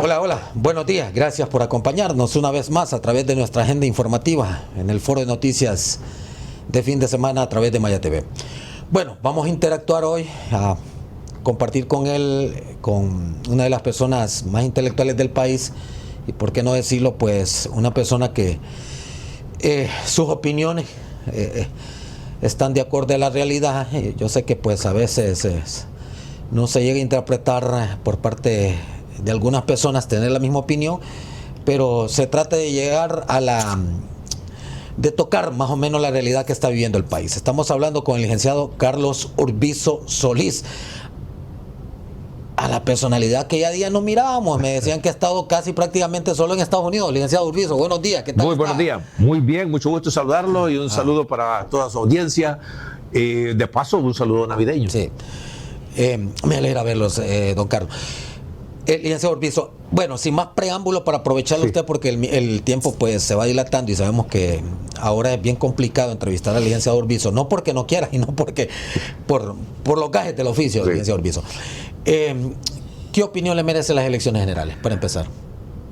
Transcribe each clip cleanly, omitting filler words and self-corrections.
Hola, hola, buenos días, gracias por acompañarnos una vez más a través de nuestra agenda informativa en el foro de noticias de fin de semana a través de Maya TV. Bueno, vamos a interactuar hoy, a compartir con él, con una de las personas más intelectuales del país y por qué no decirlo, pues una persona que sus opiniones están de acuerdo a la realidad. Yo sé que pues a veces no se llega a interpretar por parte de algunas personas tener la misma opinión, pero se trata de llegar a de tocar más o menos la realidad que está viviendo el país. Estamos hablando con el licenciado Carlos Urbizo Solís, a la personalidad que ya día no mirábamos. Me decían que ha estado casi prácticamente solo en Estados Unidos. Licenciado Urbizo, buenos días, ¿qué tal? Muy buenos días, muy bien, mucho gusto saludarlo y un saludo para toda su audiencia. De paso, un saludo navideño. Sí, me alegra verlos, don Carlos. Licenciado Urbizo, bueno, sin más preámbulo para aprovecharlo usted, porque el tiempo pues se va dilatando y sabemos que ahora es bien complicado entrevistar al licenciado Urbizo, no porque no quiera, sino porque por los gajes del oficio, licenciado Urbizo. ¿Qué opinión le merecen las elecciones generales, para empezar?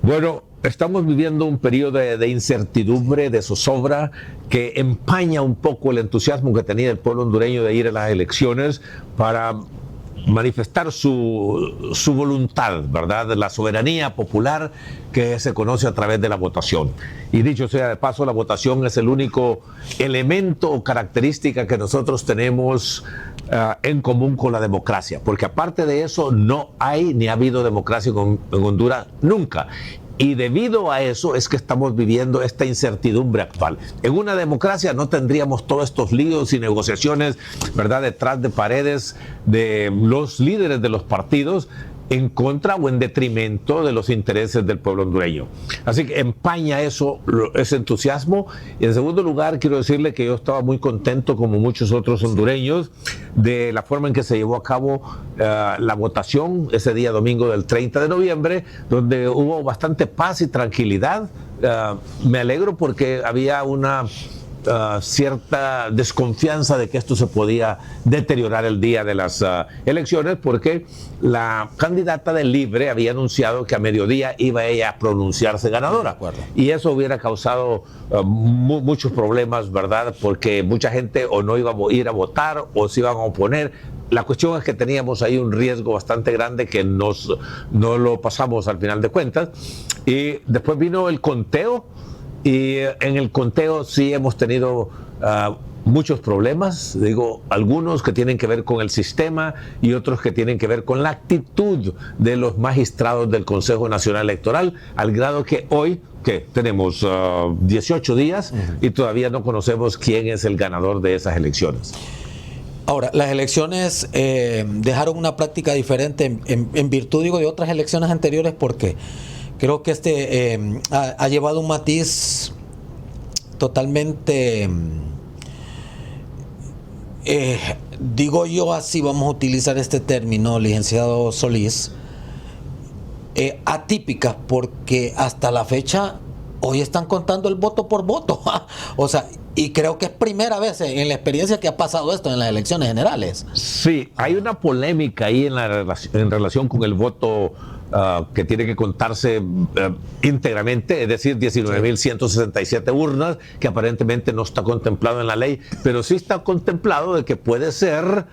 Bueno, estamos viviendo un periodo de incertidumbre, de zozobra, que empaña un poco el entusiasmo que tenía el pueblo hondureño de ir a las elecciones para manifestar su voluntad, ¿verdad? La soberanía popular que se conoce a través de la votación. Y dicho sea de paso, la votación es el único elemento o característica que nosotros tenemos en común con la democracia, porque aparte de eso no hay ni ha habido democracia en Honduras nunca. Y debido a eso es que estamos viviendo esta incertidumbre actual. En una democracia no tendríamos todos estos líos y negociaciones, ¿verdad?, detrás de paredes de los líderes de los partidos en contra o en detrimento de los intereses del pueblo hondureño. Así que empaña eso, ese entusiasmo. Y en segundo lugar, quiero decirle que yo estaba muy contento, como muchos otros hondureños, de la forma en que se llevó a cabo la votación ese día domingo del 30 de noviembre, donde hubo bastante paz y tranquilidad. Me alegro porque había una cierta desconfianza de que esto se podía deteriorar el día de las elecciones, porque la candidata del Libre había anunciado que a mediodía iba ella a pronunciarse ganadora, y eso hubiera causado muchos problemas, ¿verdad?, porque mucha gente o no iba a ir a votar o se iban a oponer. La cuestión es que teníamos ahí un riesgo bastante grande que no lo pasamos al final de cuentas. Y después vino el conteo. Y en el conteo sí hemos tenido muchos problemas, digo, algunos que tienen que ver con el sistema y otros que tienen que ver con la actitud de los magistrados del Consejo Nacional Electoral, al grado que hoy, que tenemos 18 días y todavía no conocemos quién es el ganador de esas elecciones. Ahora, las elecciones dejaron una práctica diferente en virtud, digo, de otras elecciones anteriores, porque creo que ha llevado un matiz totalmente, digo yo así, vamos a utilizar este término, licenciado Solís, atípicas, porque hasta la fecha hoy están contando el voto por voto. O sea, y creo que es primera vez en la experiencia que ha pasado esto en las elecciones generales. Sí, hay una polémica ahí en relación con el voto que tiene que contarse íntegramente, es decir, 19.167 urnas, que aparentemente no está contemplado en la ley, pero sí está contemplado de que puede ser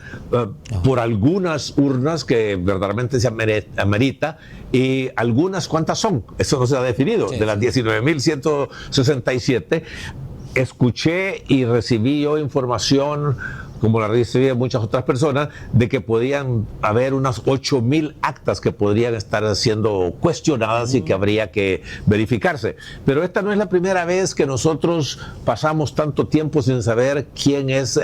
por algunas urnas que verdaderamente se amerita, y algunas, ¿cuántas son? Eso no se ha definido. De las 19.167, escuché y recibí yo información, como la recibí muchas otras personas, de que podían haber unas 8.000 actas que podrían estar siendo cuestionadas y que habría que verificarse. Pero esta no es la primera vez que nosotros pasamos tanto tiempo sin saber quién es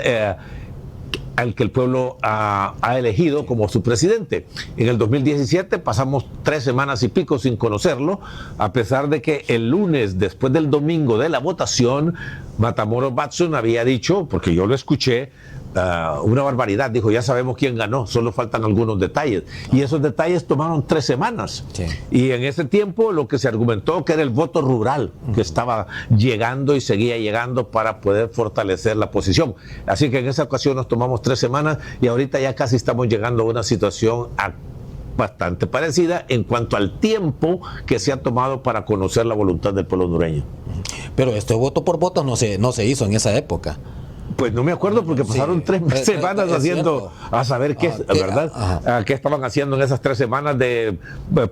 al que el pueblo ha elegido como su presidente. En el 2017 pasamos 3 semanas y pico sin conocerlo, a pesar de que el lunes, después del domingo de la votación, Matamoros Watson había dicho, porque yo lo escuché, una barbaridad. Dijo, ya sabemos quién ganó, solo faltan algunos detalles. Y esos detalles tomaron 3 semanas. Sí. Y en ese tiempo lo que se argumentó que era el voto rural, que estaba llegando y seguía llegando para poder fortalecer la posición. Así que en esa ocasión nos tomamos 3 semanas y ahorita ya casi estamos llegando a una situación bastante parecida en cuanto al tiempo que se ha tomado para conocer la voluntad del pueblo hondureño. Pero este voto por voto no se hizo en esa época. Pues no me acuerdo porque pasaron Sí, 3 semanas haciendo, cierto. a saber qué, ¿verdad? ¿Qué estaban haciendo en esas 3 semanas de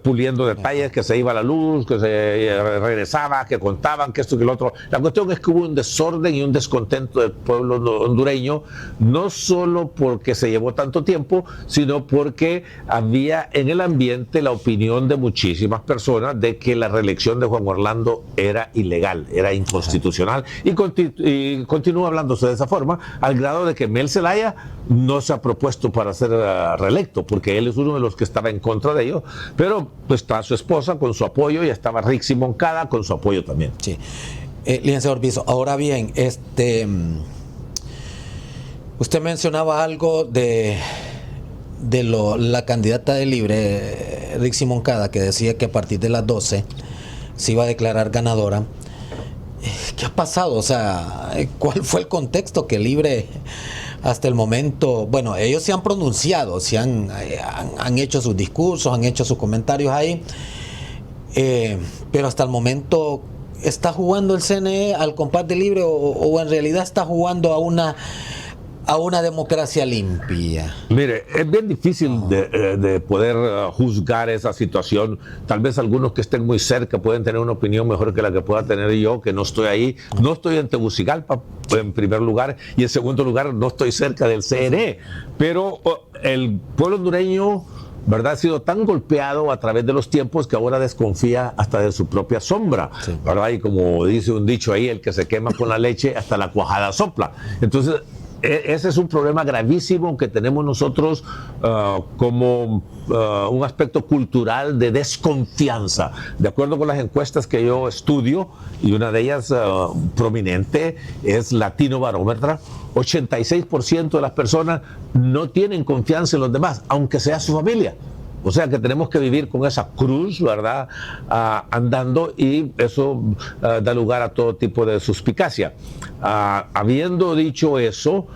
puliendo detalles, que se iba la luz, que se regresaba, que contaban, que esto, que lo otro? La cuestión es que hubo un desorden y un descontento del pueblo hondureño, no solo porque se llevó tanto tiempo, sino porque había en el ambiente la opinión de muchísimas personas de que la reelección de Juan Orlando era ilegal, era inconstitucional, y continúa hablándose de esa forma, al grado de que Mel Zelaya no se ha propuesto para ser reelecto, porque él es uno de los que estaba en contra de ello, pero pues, está su esposa con su apoyo y estaba Rixi Moncada con su apoyo también. Sí. Licenciado Orbizo, ahora bien, usted mencionaba algo de la candidata de Libre, Rixi Moncada, que decía que a partir de las 12 se iba a declarar ganadora. ¿Qué ha pasado? O sea, ¿cuál fue el contexto que Libre hasta el momento? Bueno, ellos se han pronunciado, han hecho sus discursos, han hecho sus comentarios ahí, pero hasta el momento ¿está jugando el CNE al compás de Libre o en realidad está jugando a una democracia limpia? Mire, es bien difícil de poder juzgar esa situación. Tal vez algunos que estén muy cerca pueden tener una opinión mejor que la que pueda tener yo, que no estoy ahí. No estoy en Tegucigalpa, en primer lugar, y en segundo lugar, no estoy cerca del CNE. Pero el pueblo hondureño, ¿verdad?, ha sido tan golpeado a través de los tiempos que ahora desconfía hasta de su propia sombra, sí, ¿verdad? Y como dice un dicho ahí, el que se quema con la leche, hasta la cuajada sopla. Entonces, ese es un problema gravísimo que tenemos nosotros como un aspecto cultural de desconfianza. De acuerdo con las encuestas que yo estudio, y una de ellas prominente es Latino Barómetra, 86% de las personas no tienen confianza en los demás, aunque sea su familia. O sea que tenemos que vivir con esa cruz, ¿verdad?, andando, y eso da lugar a todo tipo de suspicacia. Habiendo dicho eso,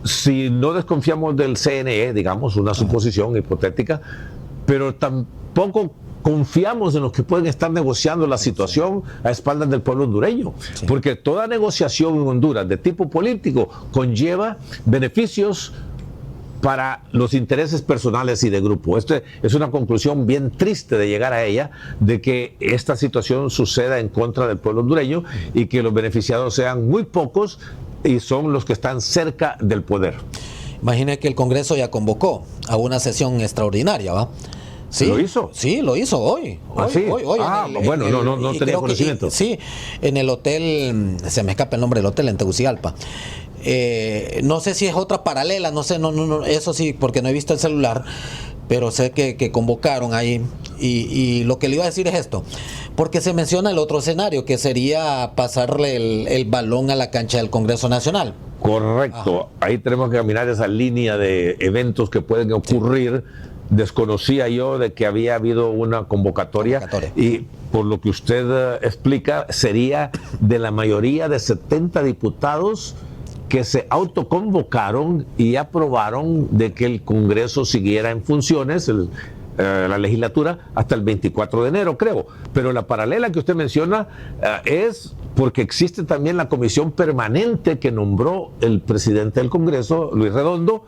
si no desconfiamos del CNE, digamos, una suposición hipotética, pero tampoco confiamos en los que pueden estar negociando la situación a espaldas del pueblo hondureño, sí, porque toda negociación en Honduras de tipo político conlleva beneficios para los intereses personales y de grupo. Esta es una conclusión bien triste de llegar a ella, de que esta situación suceda en contra del pueblo hondureño y que los beneficiados sean muy pocos y son los que están cerca del poder. Imagine que el Congreso ya convocó a una sesión extraordinaria, ¿va? Sí, ¿lo hizo? Sí, lo hizo hoy. ¿Sí? Hoy No tenía conocimiento. Sí, en el hotel, se me escapa el nombre del hotel, en Tegucigalpa. No sé si es otra paralela, no sé, no, eso sí, porque no he visto el celular, pero sé que convocaron ahí. Y lo que le iba a decir es esto, porque se menciona el otro escenario, que sería pasarle el balón a la cancha del Congreso Nacional. Correcto. Ajá. Ahí tenemos que caminar esa línea de eventos que pueden ocurrir. Sí. Desconocía yo de que había habido una convocatoria. Y por lo que usted explica, sería de la mayoría de 70 diputados que se autoconvocaron y aprobaron de que el Congreso siguiera en funciones, la legislatura, hasta el 24 de enero, creo. Pero la paralela que usted menciona es porque existe también la comisión permanente que nombró el presidente del Congreso, Luis Redondo,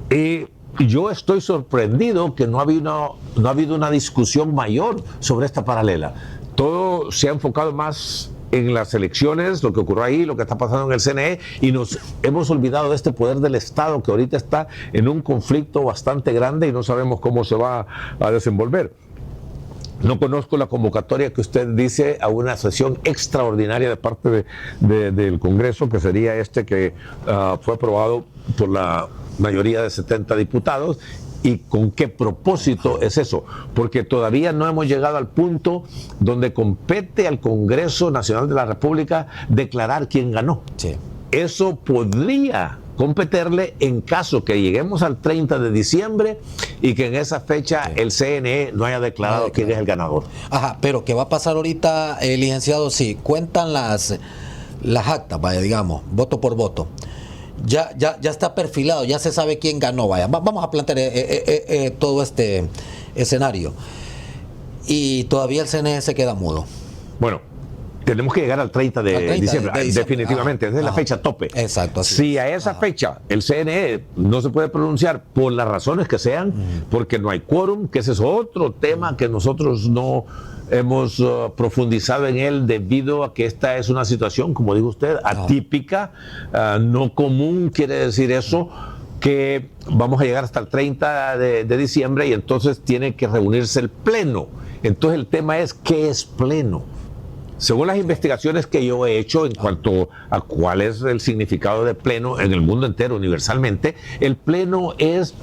y yo estoy sorprendido que no ha habido una discusión mayor sobre esta paralela. Todo se ha enfocado más en las elecciones, lo que ocurrió ahí, lo que está pasando en el CNE, y nos hemos olvidado de este poder del Estado que ahorita está en un conflicto bastante grande y no sabemos cómo se va a desenvolver. No conozco la convocatoria que usted dice a una sesión extraordinaria de parte del Congreso, que sería que fue aprobado por la mayoría de 70 diputados. ¿Y con qué propósito es eso? Porque todavía no hemos llegado al punto donde compete al Congreso Nacional de la República declarar quién ganó. Sí. Eso podría competirle en caso que lleguemos al 30 de diciembre y que en esa fecha el CNE no haya declarado quién es el ganador. Ajá, pero ¿qué va a pasar ahorita, licenciado? Si cuentan las actas, vaya, digamos, voto por voto. Ya está perfilado, ya se sabe quién ganó, vaya. Vamos a plantear todo este escenario. Y todavía el CNE se queda mudo. Bueno, tenemos que llegar al 30 de diciembre, definitivamente, esa es la fecha tope. Exacto. Si a esa fecha el CNE no se puede pronunciar por las razones que sean, porque no hay quórum, que ese es otro tema que nosotros no hemos profundizado en él debido a que esta es una situación, como dijo usted, atípica, no común, quiere decir eso, que vamos a llegar hasta el 30 de diciembre y entonces tiene que reunirse el pleno. Entonces el tema es, ¿qué es pleno? Según las investigaciones que yo he hecho en cuanto a cuál es el significado de pleno en el mundo entero, universalmente, el pleno es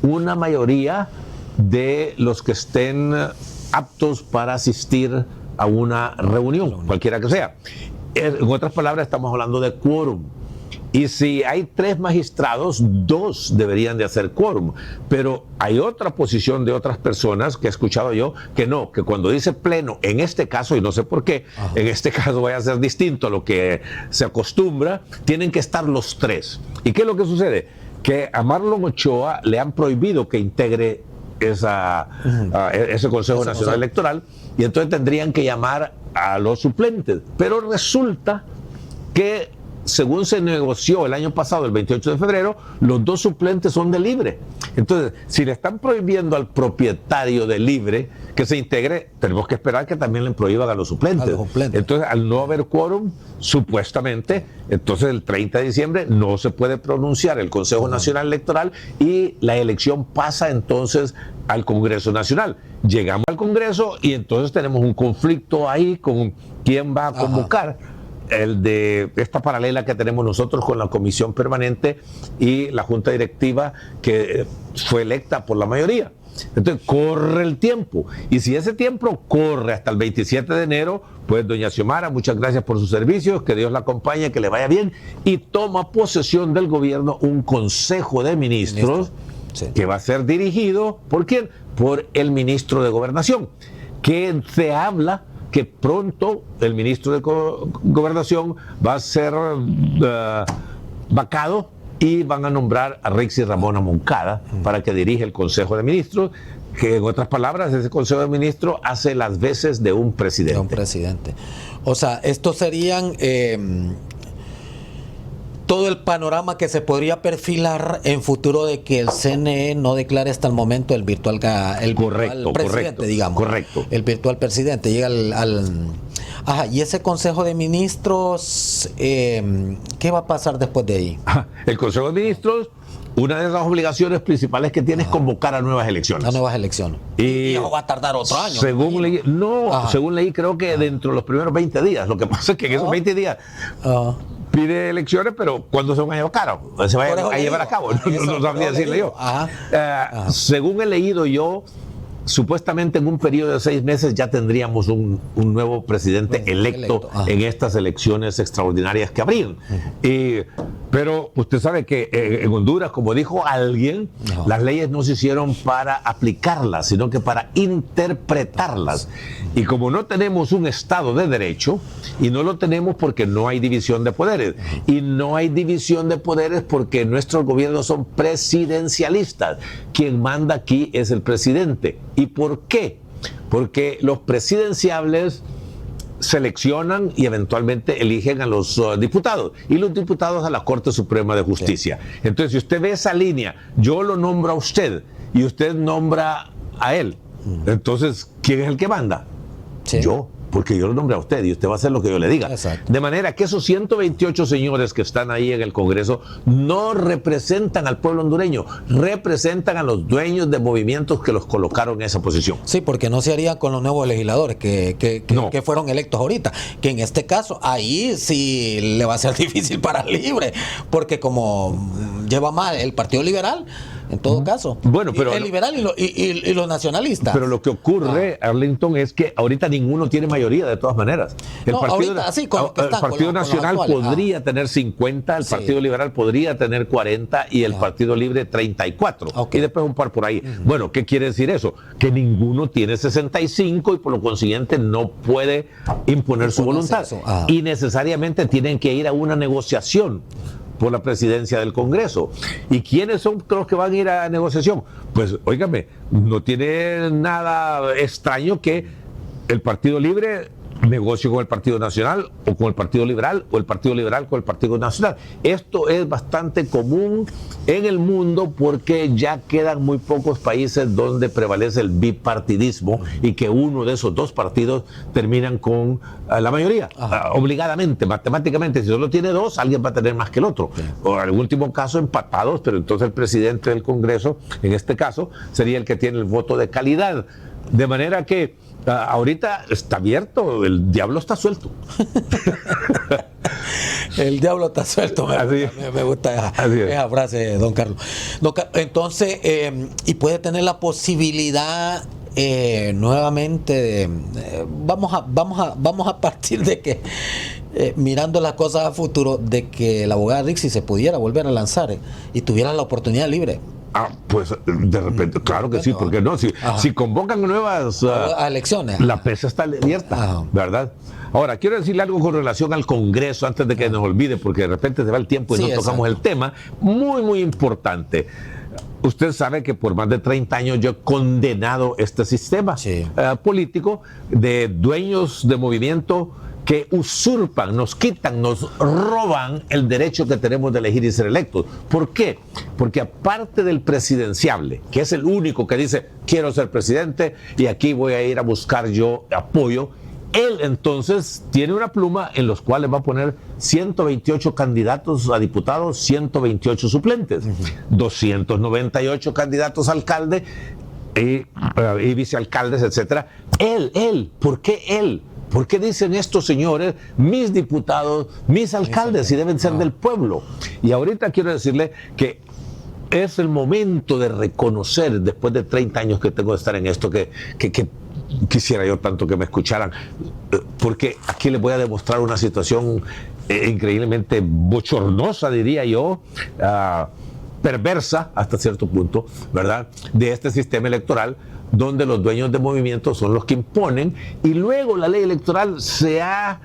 una mayoría de los que estén aptos para asistir a una reunión, cualquiera que sea. En otras palabras, estamos hablando de quórum. Y si hay 3 magistrados, 2 deberían de hacer quórum. Pero hay otra posición de otras personas que he escuchado yo que no, que cuando dice pleno, en este caso, y no sé por qué, en este caso vaya a ser distinto a lo que se acostumbra, tienen que estar los 3. ¿Y qué es lo que sucede? Que a Marlon Ochoa le han prohibido que integre ese Consejo Nacional Electoral, y entonces tendrían que llamar a los suplentes. Pero resulta que, según se negoció el año pasado, el 28 de febrero, los 2 suplentes son de Libre. Entonces, si le están prohibiendo al propietario de Libre que se integre, tenemos que esperar que también le prohíban a los suplentes. Entonces, al no haber quórum, supuestamente, entonces el 30 de diciembre no se puede pronunciar el Consejo Nacional Electoral y la elección pasa entonces al Congreso Nacional. Llegamos al Congreso y entonces tenemos un conflicto ahí con quién va a convocar. El de esta paralela que tenemos nosotros con la Comisión Permanente y la Junta Directiva que fue electa por la mayoría. Entonces corre el tiempo, y si ese tiempo corre hasta el 27 de enero, pues doña Xiomara, muchas gracias por sus servicios, que Dios la acompañe, que le vaya bien, y toma posesión del gobierno un Consejo de Ministros que va a ser dirigido, ¿por quién? Por el ministro de Gobernación, que se habla que pronto el ministro de Gobernación va a ser vacado y van a nombrar a Rixi Ramona Moncada para que dirija el Consejo de Ministros, que en otras palabras ese Consejo de Ministros hace las veces de un presidente. De un presidente. O sea, estos serían todo el panorama que se podría perfilar en futuro de que el CNE no declare hasta el momento el virtual presidente, digamos. Correcto. El virtual presidente llega y ese Consejo de Ministros, ¿qué va a pasar después de ahí? El Consejo de Ministros, una de las obligaciones principales que tiene es convocar a nuevas elecciones. A nuevas elecciones. Y eso va a tardar otro año. Según leí, creo que dentro de los primeros 20 días. Lo que pasa es que en esos 20 días pide elecciones, pero ¿cuándo se van a llevar se va a llevar a cabo? No sabría decirle yo. Según he leído yo, supuestamente en un periodo de 6 meses ya tendríamos un nuevo presidente electo en estas elecciones extraordinarias que habrían. Pero usted sabe que en Honduras, como dijo alguien, las leyes no se hicieron para aplicarlas, sino que para interpretarlas. Y como no tenemos un Estado de Derecho, y no lo tenemos porque no hay división de poderes, y no hay división de poderes porque nuestros gobiernos son presidencialistas. Quien manda aquí es el presidente. ¿Y por qué? Porque los presidenciables seleccionan y eventualmente eligen a los diputados, y los diputados a la Corte Suprema de Justicia. Entonces, si usted ve esa línea, yo lo nombro a usted y usted nombra a él, entonces, ¿quién es el que manda? Yo, porque yo lo nombré a usted y usted va a hacer lo que yo le diga. Exacto. De manera que esos 128 señores que están ahí en el Congreso no representan al pueblo hondureño, representan a los dueños de movimientos que los colocaron en esa posición. Sí, porque no se haría con los nuevos legisladores que fueron electos ahorita, que en este caso ahí sí le va a ser difícil para Libre, porque como lleva mal el Partido Liberal, en todo caso. Bueno, pero el liberal y los nacionalistas. Pero lo que ocurre, Arlington, es que ahorita ninguno tiene mayoría de todas maneras. El Partido Nacional podría tener 50, el Partido Liberal podría tener 40 y el Partido Libre 34. Y después un par por ahí. Bueno, ¿qué quiere decir eso? Que ninguno tiene 65 y por lo consiguiente no puede imponer su voluntad. Y necesariamente tienen que ir a una negociación. por la presidencia del Congreso. ¿Y quiénes son los que van a ir a negociación? Pues, óigame, no tiene nada extraño que el Partido Libre negocio con el Partido Nacional o con el Partido Liberal o el Partido Liberal con el Partido Nacional. Esto es bastante común en el mundo porque ya quedan muy pocos países donde prevalece el bipartidismo y que uno de esos dos partidos terminan con la mayoría, obligadamente, matemáticamente. Si solo tiene dos, alguien va a tener más que el otro. Sí. O en el último caso empatados, pero entonces el presidente del Congreso, en este caso, sería el que tiene el voto de calidad. De manera que ahorita está abierto, el diablo está suelto. El diablo está suelto, me gusta esa frase, don Carlos. Entonces, y puede tener la posibilidad nuevamente vamos a partir de que mirando las cosas a futuro, de que la abogada Rixi se pudiera volver a lanzar y tuviera la oportunidad libre. Pues de repente, claro que sí, porque no, si convocan nuevas elecciones, la pesa está abierta, ¿verdad? Ahora, quiero decirle algo con relación al Congreso antes de que nos olvide, porque de repente se va el tiempo y no tocamos el tema, muy importante. Usted sabe que por más de 30 años yo he condenado este sistema político de dueños de movimiento que usurpan, nos quitan, nos roban el derecho que tenemos de elegir y ser electos. ¿Por qué? Porque aparte del presidenciable, que es el único que dice, quiero ser presidente y aquí voy a ir a buscar yo apoyo, él entonces tiene una pluma en los cuales va a poner 128 candidatos a diputados, 128 suplentes, 298 candidatos a alcalde y vicealcaldes, etcétera. Él, ¿por qué él? ¿Por qué dicen estos señores, mis diputados, mis alcaldes, si deben ser del pueblo? Y ahorita quiero decirle que es el momento de reconocer, después de 30 años que tengo de estar en esto, que quisiera yo tanto que me escucharan, porque aquí les voy a demostrar una situación increíblemente bochornosa, diría yo, perversa hasta cierto punto, ¿verdad?, de este sistema electoral, donde los dueños de movimientos son los que imponen, y luego la ley electoral se ha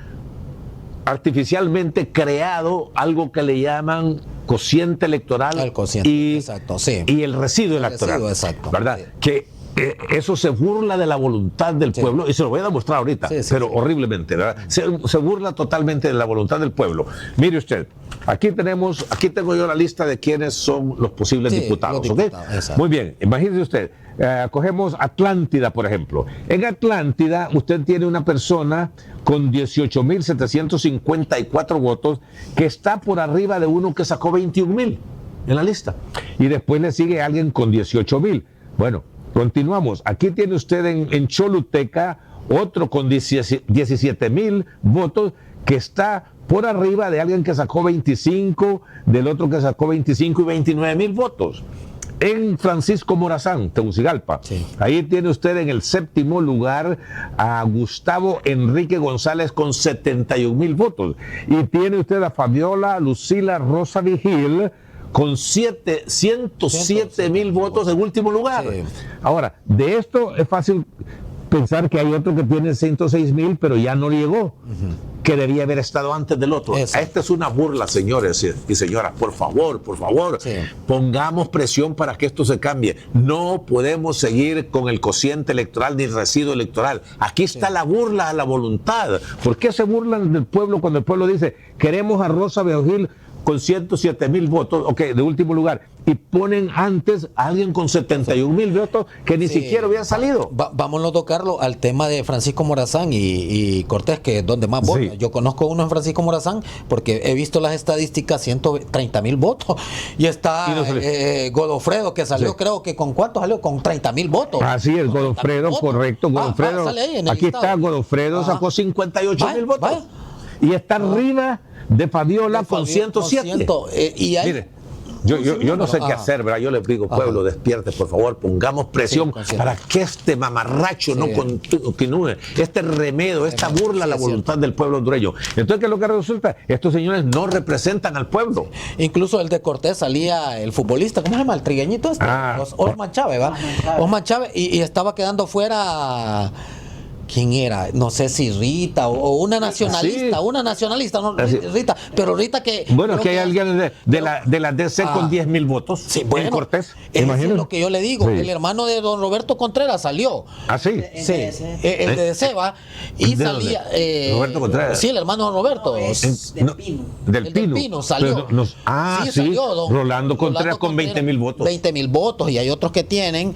artificialmente creado algo que le llaman cociente electoral y el residuo electoral, ¿verdad? Que eso se burla de la voluntad del pueblo, y se lo voy a demostrar ahorita, pero horriblemente, ¿verdad? Se burla totalmente de la voluntad del pueblo. Mire usted, aquí tengo yo la lista de quiénes son los posibles diputados, ¿ok? Muy bien, imagínese usted, cogemos Atlántida, por ejemplo. En Atlántida usted tiene una persona con 18,754 votos que está por arriba de uno que sacó 21,000 en la lista. Y después le sigue alguien con 18,000. Bueno, continuamos. Aquí tiene usted en Choluteca otro con 17,000 votos que está por arriba de alguien que sacó 25, del otro que sacó 25 y 29,000 votos. En Francisco Morazán, Tegucigalpa, ahí tiene usted en el 7º lugar a Gustavo Enrique González con 71,000 votos. Y tiene usted a Fabiola Lucila Rosa Vigil con 107,000 votos en último lugar. Ahora, de esto es fácil pensar que hay otro que tiene 106,000, pero ya no llegó, que debía haber estado antes del otro. Esta es una burla, señores y señoras. Por favor, pongamos presión para que esto se cambie. No podemos seguir con el cociente electoral ni el residuo electoral. Aquí está la burla a la voluntad. ¿Por qué se burlan del pueblo cuando el pueblo dice, queremos a Rosa Vigil con 107,000 votos, de último lugar, y ponen antes a alguien con 71,000 votos que ni siquiera habían salido? Vámonos, don Carlos, al tema de Francisco Morazán y Cortés, que es donde más vota. Yo conozco uno en Francisco Morazán porque he visto las estadísticas, 130,000 votos. Y está Godofredo, que salió, creo que ¿con cuánto salió? Con 30,000 votos. Así es, Godofredo, correcto. Godofredo, aquí está Godofredo, sacó 58,000 votos. Y está arriba de Fabiola con 107. Y ahí, mire, yo no sé qué hacer, ¿verdad? Yo les digo, pueblo, despierte, por favor, pongamos presión para que este mamarracho no continúe, este remedio, esta burla a la voluntad del pueblo hondureño. Entonces, ¿qué es lo que resulta? Estos señores no representan al pueblo. Incluso el de Cortés salía el futbolista, ¿cómo se llama? El trigueñito este, Osman Chávez, ¿va? Osman Chávez, y estaba quedando fuera ¿quién era? No sé si Rita o una nacionalista, no, Rita, pero Rita que... Bueno, que hay alguien de la DC con 10,000 votos. Sí, bueno, en Cortés. Eso es lo que yo le digo. Sí. El hermano de don Roberto Contreras salió. Ah, sí. Sí, el de DC va y ¿De salía... Roberto Contreras. Sí, el hermano de Roberto. Del Pino. Del Pino salió. Sí, salió Rolando Contreras con 20,000 votos. 20,000 votos, y hay otros que tienen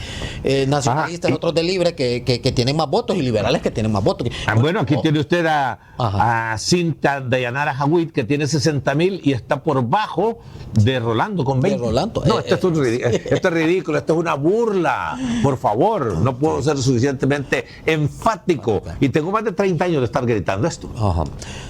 nacionalistas, otros de Libre que tienen más votos, y liberales que tienen más votos. Bueno, aquí tiene usted a Cinta Dayanara Jawid, que tiene 60,000 y está por bajo de Rolando con 20. De Rolando. No, esto es ridículo, esto es una burla. Por favor, no puedo ser suficientemente enfático. Y tengo más de 30 años de estar gritando esto. Ajá.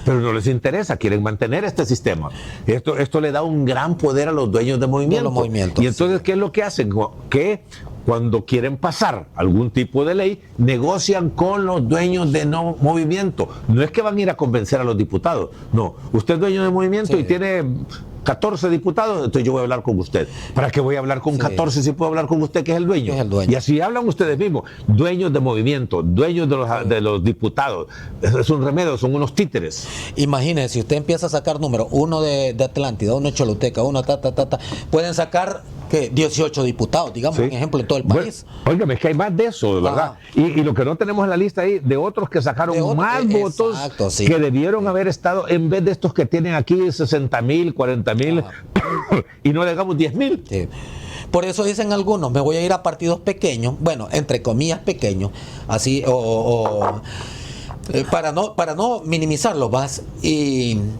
Pero no les interesa, quieren mantener este sistema. Esto le da un gran poder a los dueños de movimiento. los movimientos, Y entonces, ¿qué es lo que hacen? Que cuando quieren pasar algún tipo de ley, negocian con los dueños de no movimiento. No es que van a ir a convencer a los diputados. No, usted es dueño de movimiento y tiene 14 diputados, entonces yo voy a hablar con usted. ¿Para qué voy a hablar con 14 si puedo hablar con usted, que es el dueño? Es el dueño. Y así hablan ustedes mismos, dueños de movimiento, dueños de los diputados. Es un remedio, son unos títeres. Imagínese, si usted empieza a sacar números, uno de Atlántida, uno de Choluteca, uno pueden sacar ¿qué? 18 diputados, digamos, Sí. un ejemplo en todo el país. Óigame, es que hay más de eso, de verdad. Y lo que no tenemos en la lista ahí, de otros que sacaron más votos, exacto, sí. que debieron haber estado, en vez de estos que tienen aquí 60,000, 40,000, y no digamos 10,000. Sí. Por eso dicen algunos, me voy a ir a partidos pequeños, bueno, entre comillas pequeños, así, para no minimizarlo más,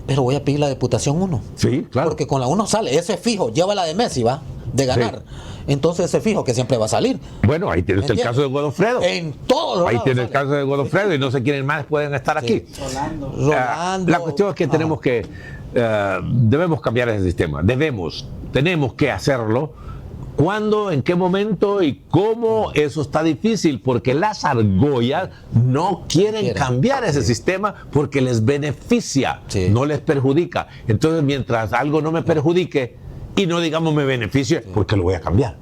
pero voy a pedir la Diputación 1. Sí, claro. Porque con la 1 sale, ese fijo, lleva la de Messi, va, de ganar. Sí. Entonces ese fijo que siempre va a salir. Bueno, ahí tiene usted el caso de Godofredo. En todos los Ahí lados tiene el sale. caso de Godofredo y no sé quiénes más pueden estar aquí. Rolando. La cuestión es que tenemos que, debemos cambiar ese sistema. Tenemos que hacerlo. ¿Cuándo, en qué momento y cómo? Eso está difícil porque las argollas no quieren cambiar ese sistema porque les beneficia, no les perjudica. Entonces, mientras algo no me perjudique y no digamos me beneficie, porque lo voy a cambiar.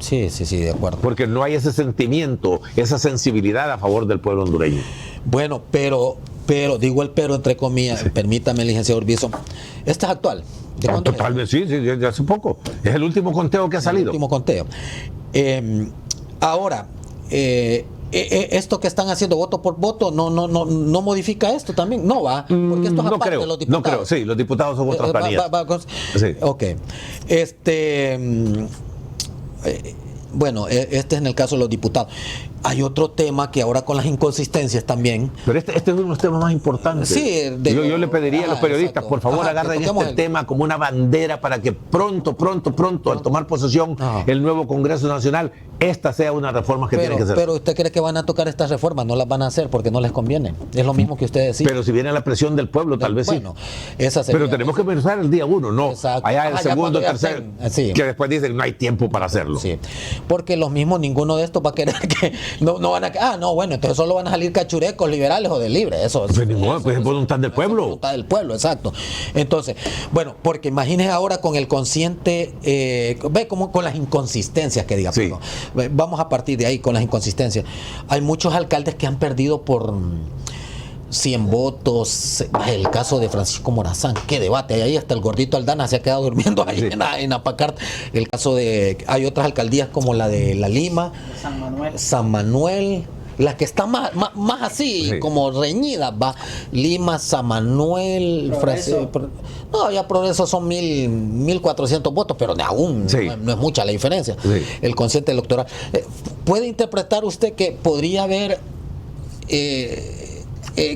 Sí, de acuerdo. Porque no hay ese sentimiento, esa sensibilidad a favor del pueblo hondureño. Bueno, pero digo el pero entre comillas, permítame, licenciado Urbizo, este es actual. ¿De cuándo es? Totalmente, sí, de hace poco. Es el último conteo que ha salido. El último conteo. Ahora, esto que están haciendo voto por voto no modifica esto también. No va, porque esto es No aparte creo, de los diputados. no creo, sí, los diputados son otras planillas. Sí. Ok. Bueno, este es en el caso de los diputados. Hay otro tema que ahora con las inconsistencias también. Pero este es uno de los temas más importantes. Sí, yo le pediría a los periodistas, exacto. por favor, Ajá, agarren que toquemos este tema como una bandera para que pronto, al tomar posesión el nuevo Congreso Nacional, esta sea una reforma que tiene que ser. Pero usted cree que van a tocar estas reformas, no las van a hacer porque no les conviene. Es lo mismo que usted decía. Pero si viene la presión del pueblo, tal vez bueno, sí. Pero tenemos que pensar el día 1, no Exacto. allá el segundo, tercero, sí. que después dicen no hay tiempo para hacerlo. Sí, porque los mismos, ninguno de estos va a querer que no van a bueno, entonces solo van a salir cachurecos, liberales o de libre. Eso pues es voluntad del pueblo. Es voluntad del pueblo, exacto. Entonces, bueno, porque imagínese ahora con el consciente, ve como con las inconsistencias que digamos. Sí. ¿No? Vamos a partir de ahí con las inconsistencias. Hay muchos alcaldes que han perdido por 100 votos. El caso de Francisco Morazán, qué debate. Ahí hasta el gordito Aldana se ha quedado durmiendo ahí en Apacart. El caso hay otras alcaldías como la de La Lima, San Manuel, las que están más así, como reñidas, va. Lima, San Manuel, no, ya Progreso son 1,400 votos, pero aún no es mucha la diferencia. El consciente electoral. ¿Puede interpretar usted que podría haber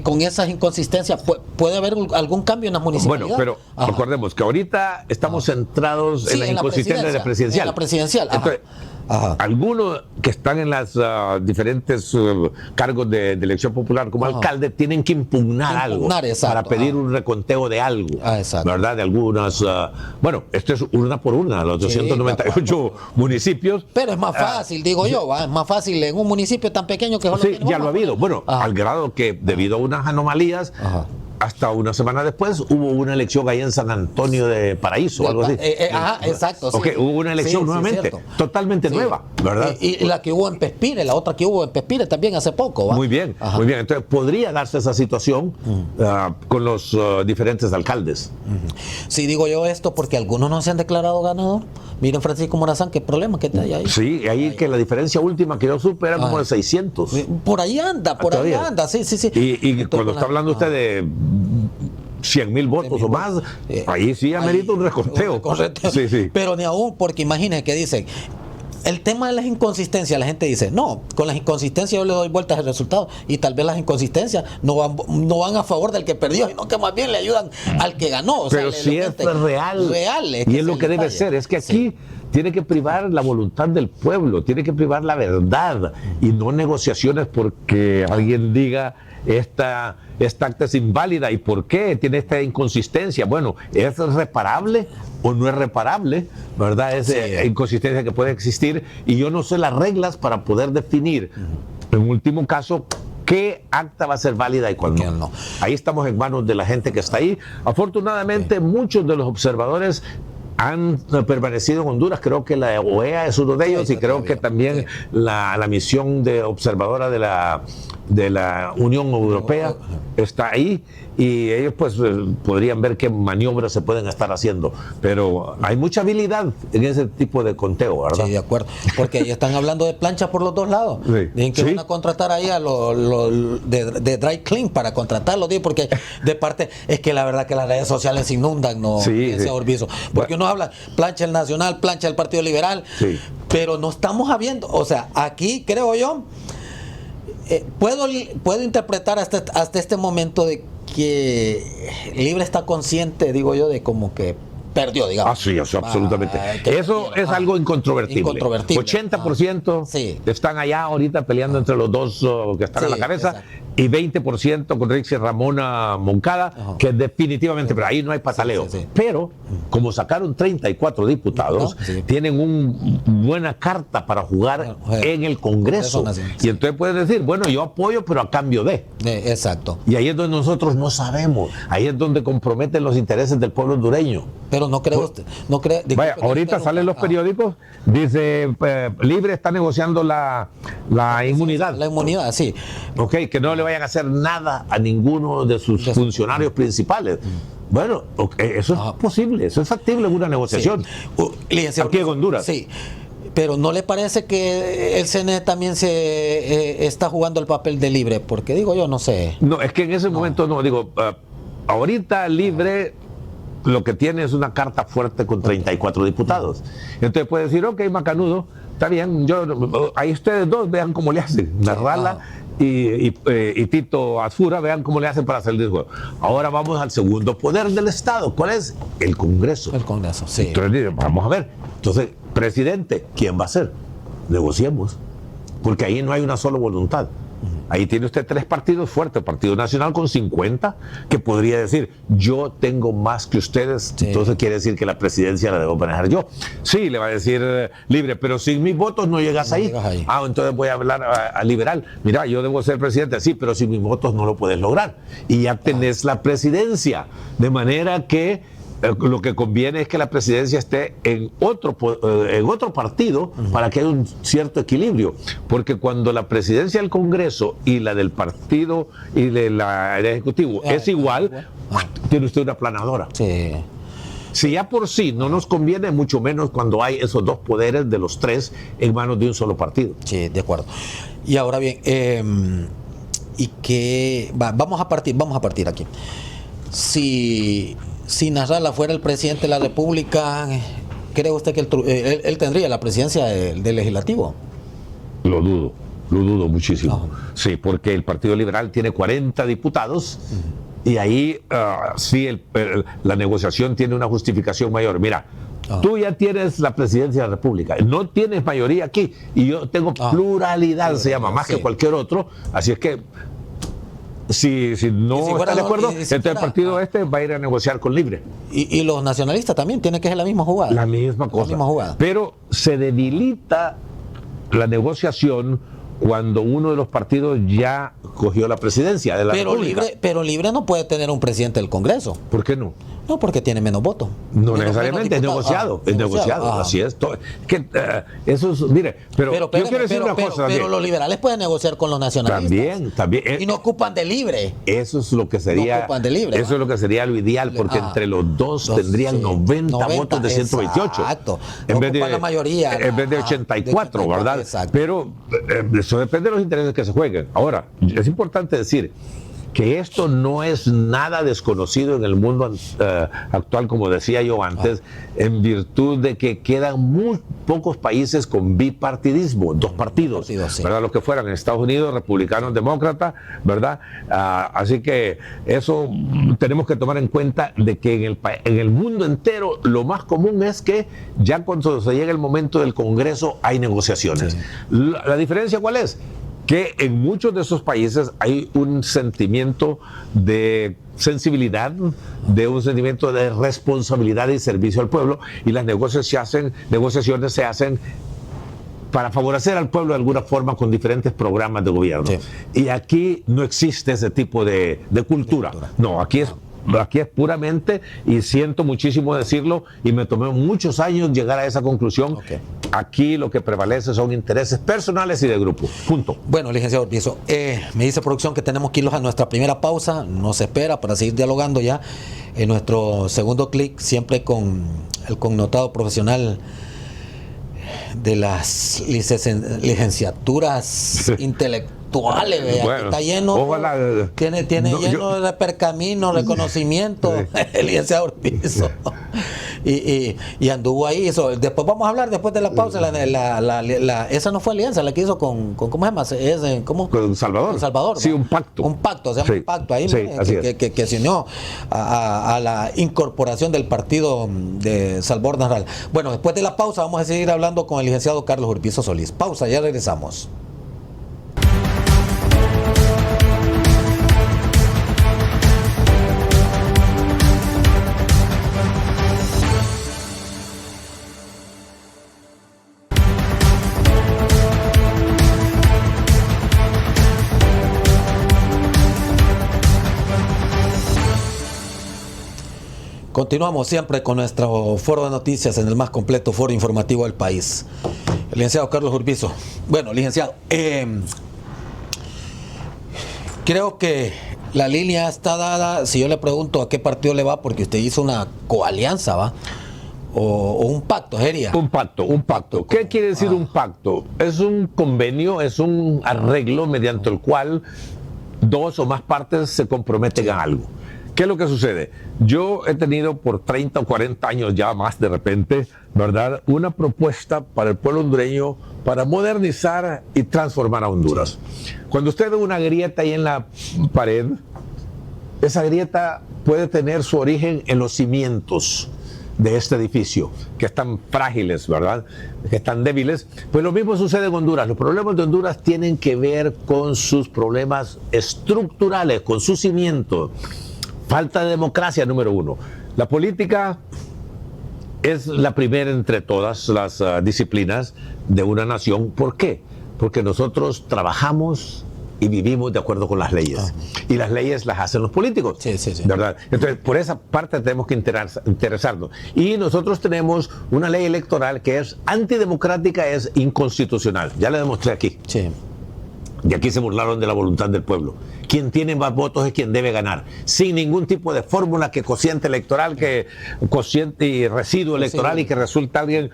con esas inconsistencias puede haber algún cambio en las municipalidades? Bueno, pero recordemos que ahorita estamos centrados en la inconsistencia de la presidencial. En la presidencial. Entonces, algunos que están en las diferentes cargos de elección popular como alcalde tienen que impugnar algo para pedir un reconteo de algo, ¿verdad? De algunas, bueno, esto es una por una, los 298 municipios. Pero es más fácil, digo yo, es más fácil en un municipio tan pequeño que solo ya lo ha habido. Bueno, al grado que debido a unas anomalías hasta una semana después hubo una elección ahí en San Antonio de Paraíso, algo así. Ajá, exacto. Ok, hubo una elección nuevamente, totalmente nueva, ¿verdad? Y la que hubo en Pespire, la otra que hubo en Pespire también hace poco, ¿va? Muy bien, muy bien. Entonces, podría darse esa situación con los diferentes alcaldes. Sí, digo yo esto porque algunos no se han declarado ganador. Miren, Francisco Morazán, qué problema que hay ahí. Sí, ahí que la diferencia última que yo supe era como de 600. Por ahí anda, sí. Y Entonces, cuando está hablando usted de 100,000 votos o más, ahí sí amerita un recorteo. Sí, sí. Pero ni aún, porque imagínense que dicen, el tema de las inconsistencias, la gente dice, no, con las inconsistencias yo le doy vueltas al resultado, y tal vez las inconsistencias no van a favor del que perdió, sino que más bien le ayudan al que ganó. O pero sea, si es real, y es lo que debe ser, es que aquí tiene que privar la voluntad del pueblo, tiene que privar la verdad, y no negociaciones porque alguien diga esta acta es inválida. ¿Y por qué tiene esta inconsistencia? Bueno, ¿es reparable o no es reparable? ¿Verdad? Es inconsistencia que puede existir, y yo no sé las reglas para poder definir, en último caso, qué acta va a ser válida y cuál no. Ahí estamos en manos de la gente que está ahí. Afortunadamente, muchos de los observadores han permanecido en Honduras. Creo que la OEA es uno de ellos, y creo que también la misión de observadora de la Unión Europea está ahí, y ellos pues podrían ver qué maniobras se pueden estar haciendo, pero hay mucha habilidad en ese tipo de conteo, ¿verdad? Sí, de acuerdo, porque ahí están hablando de planchas por los dos lados. Dicen que van a contratar ahí a de dry clean para contratarlos, porque de parte es que la verdad que las redes sociales se inundan, ¿no? Ese orbizo, porque uno habla plancha el Nacional, plancha el Partido Liberal, pero no estamos habiendo, o sea, aquí creo yo, puedo interpretar hasta este momento de que Libre está consciente, digo yo, de como que perdió, digamos. Sí, eso, absolutamente. Eso es algo incontrovertible. 80% están allá ahorita peleando entre los dos que están en la cabeza, exacto, y 20% con Rixi Ramona Moncada, que definitivamente, pero ahí no hay pataleo. Pero, como sacaron 34 diputados, tienen una buena carta para jugar en el Congreso. Y entonces pueden decir, bueno, yo apoyo, pero a cambio de. Exacto. Y ahí es donde nosotros no sabemos. Ahí es donde comprometen los intereses del pueblo hondureño. Pero no cree usted. Vaya, ahorita salen los periódicos, dice, Libre está negociando la inmunidad. La inmunidad, sí. Ok, que no le vayan a hacer nada a ninguno de sus funcionarios principales. Bueno, eso es posible, eso es factible en una negociación. Aquí en Honduras. Sí. Pero ¿no le parece que el CNE también se está jugando el papel de Libre? Porque digo yo, no sé. No, es que en ese momento no, digo, ahorita Libre lo que tiene es una carta fuerte con 34 diputados. Entonces puede decir, ok, Macanudo, está bien, ahí ustedes dos vean cómo le hacen, Narrala y Tito Asfura, vean cómo le hacen para salir del juego. Ahora vamos al segundo poder del Estado. ¿Cuál es? El Congreso. El Congreso, sí. Entonces, vamos a ver. Entonces, presidente, ¿quién va a ser? Negociemos, porque ahí no hay una sola voluntad. Ahí tiene usted tres partidos fuertes, Partido Nacional con 50, que podría decir, yo tengo más que ustedes, entonces quiere decir que la presidencia la debo manejar yo. Sí, le va a decir Libre, pero sin mis votos no llegas ahí. Entonces voy a hablar a Liberal. Mira, yo debo ser presidente, sí, pero sin mis votos no lo puedes lograr. Y ya tenés la presidencia, de manera que lo que conviene es que la presidencia esté en otro partido para que haya un cierto equilibrio, porque cuando la presidencia del Congreso y la del partido y del Ejecutivo es igual, tiene usted una aplanadora. Si ya por sí no nos conviene, mucho menos cuando hay esos dos poderes de los tres en manos de un solo partido. Sí, de acuerdo. Y ahora bien, vamos a partir aquí. Si Nasrallah fuera el presidente de la República, ¿cree usted que él tendría la presidencia del Legislativo? Lo dudo muchísimo. Sí, porque el Partido Liberal tiene 40 diputados y ahí la negociación tiene una justificación mayor. Mira, tú ya tienes la presidencia de la República, no tienes mayoría aquí y yo tengo pluralidad, se llama, más que cualquier otro, así es que si no está de acuerdo, entonces el partido va a ir a negociar con Libre. Y los nacionalistas también tienen que ser la misma jugada. La misma cosa. Pero se debilita la negociación cuando uno de los partidos ya cogió la presidencia de la República. Pero libre no puede tener un presidente del Congreso. ¿Por qué no? No, porque tiene menos votos. No necesariamente, es negociado, es negociado, así es. Eso es, mire, pero yo quiero decir una cosa. Pero los liberales pueden negociar con los nacionalistas. También. Y no ocupan de libre. Eso es lo que sería, no ocupan de libre, eso es lo que sería lo ideal, porque entre los dos tendrían 90 votos de 128. Exacto. En vez de la mayoría. En vez de 84, ¿verdad? Exacto. Pero eso depende de los intereses que se jueguen. Ahora, es importante decir que esto no es nada desconocido en el mundo actual, como decía yo antes, en virtud de que quedan muy pocos países con bipartidismo, dos partidos, sí. ¿verdad? Lo que fueran en Estados Unidos, republicanos, demócratas, ¿verdad? Así que eso tenemos que tomar en cuenta de que en el mundo entero lo más común es que ya cuando se llega el momento del Congreso hay negociaciones. Sí. ¿La diferencia cuál es? Que en muchos de esos países hay un sentimiento de sensibilidad, de un sentimiento de responsabilidad y servicio al pueblo, y las negociaciones se hacen para favorecer al pueblo de alguna forma con diferentes programas de gobierno. Sí. Y aquí no existe ese tipo de cultura. No, aquí es puramente, y siento muchísimo decirlo, y me tomé muchos años llegar a esa conclusión. Okay. Aquí lo que prevalece son intereses personales y de grupo. Punto. Bueno, licenciado Urbizo, me dice producción que tenemos que irnos a nuestra primera pausa. Nos espera para seguir dialogando ya en nuestro segundo clic, siempre con el connotado profesional de las licenciaturas intelectuales. Bueno, está lleno, ojalá, tiene lleno de percamino, de conocimiento, el licenciado Urbizo. Y anduvo ahí. Después vamos a hablar, después de la pausa, esa no fue alianza, la que hizo con ¿cómo se llama? Con Salvador. Con Salvador. Sí, un pacto. Un pacto, se llama un pacto ahí, que se unió a la incorporación del partido de Salvador Narral. Bueno, después de la pausa vamos a seguir hablando con el licenciado Carlos Urbizo Solís. Pausa, ya regresamos. Continuamos siempre con nuestro foro de noticias en el más completo foro informativo del país. El licenciado Carlos Urbizo. Bueno, licenciado, creo que la línea está dada. Si yo le pregunto a qué partido le va, porque usted hizo una coalianza, ¿va? O un pacto, sería. Un pacto. ¿Qué quiere decir un pacto? Es un convenio, es un arreglo mediante el cual dos o más partes se comprometen a algo. ¿Qué es lo que sucede? Yo he tenido por 30 o 40 años ya más de repente, ¿verdad?, una propuesta para el pueblo hondureño para modernizar y transformar a Honduras. Cuando usted ve una grieta ahí en la pared, esa grieta puede tener su origen en los cimientos de este edificio, que están frágiles, ¿verdad?, que están débiles. Pues lo mismo sucede en Honduras. Los problemas de Honduras tienen que ver con sus problemas estructurales, con sus cimientos. Falta de democracia, número uno. La política es la primera entre todas las disciplinas de una nación. ¿Por qué? Porque nosotros trabajamos y vivimos de acuerdo con las leyes. Y las leyes las hacen los políticos. Sí. ¿Verdad? Entonces, por esa parte tenemos que interesarnos. Y nosotros tenemos una ley electoral que es antidemocrática, es inconstitucional. Ya le demostré aquí. Sí. Y aquí se burlaron de la voluntad del pueblo. Quien tiene más votos es quien debe ganar, sin ningún tipo de fórmula, que cociente electoral, que cociente y residuo electoral, y que resulta alguien,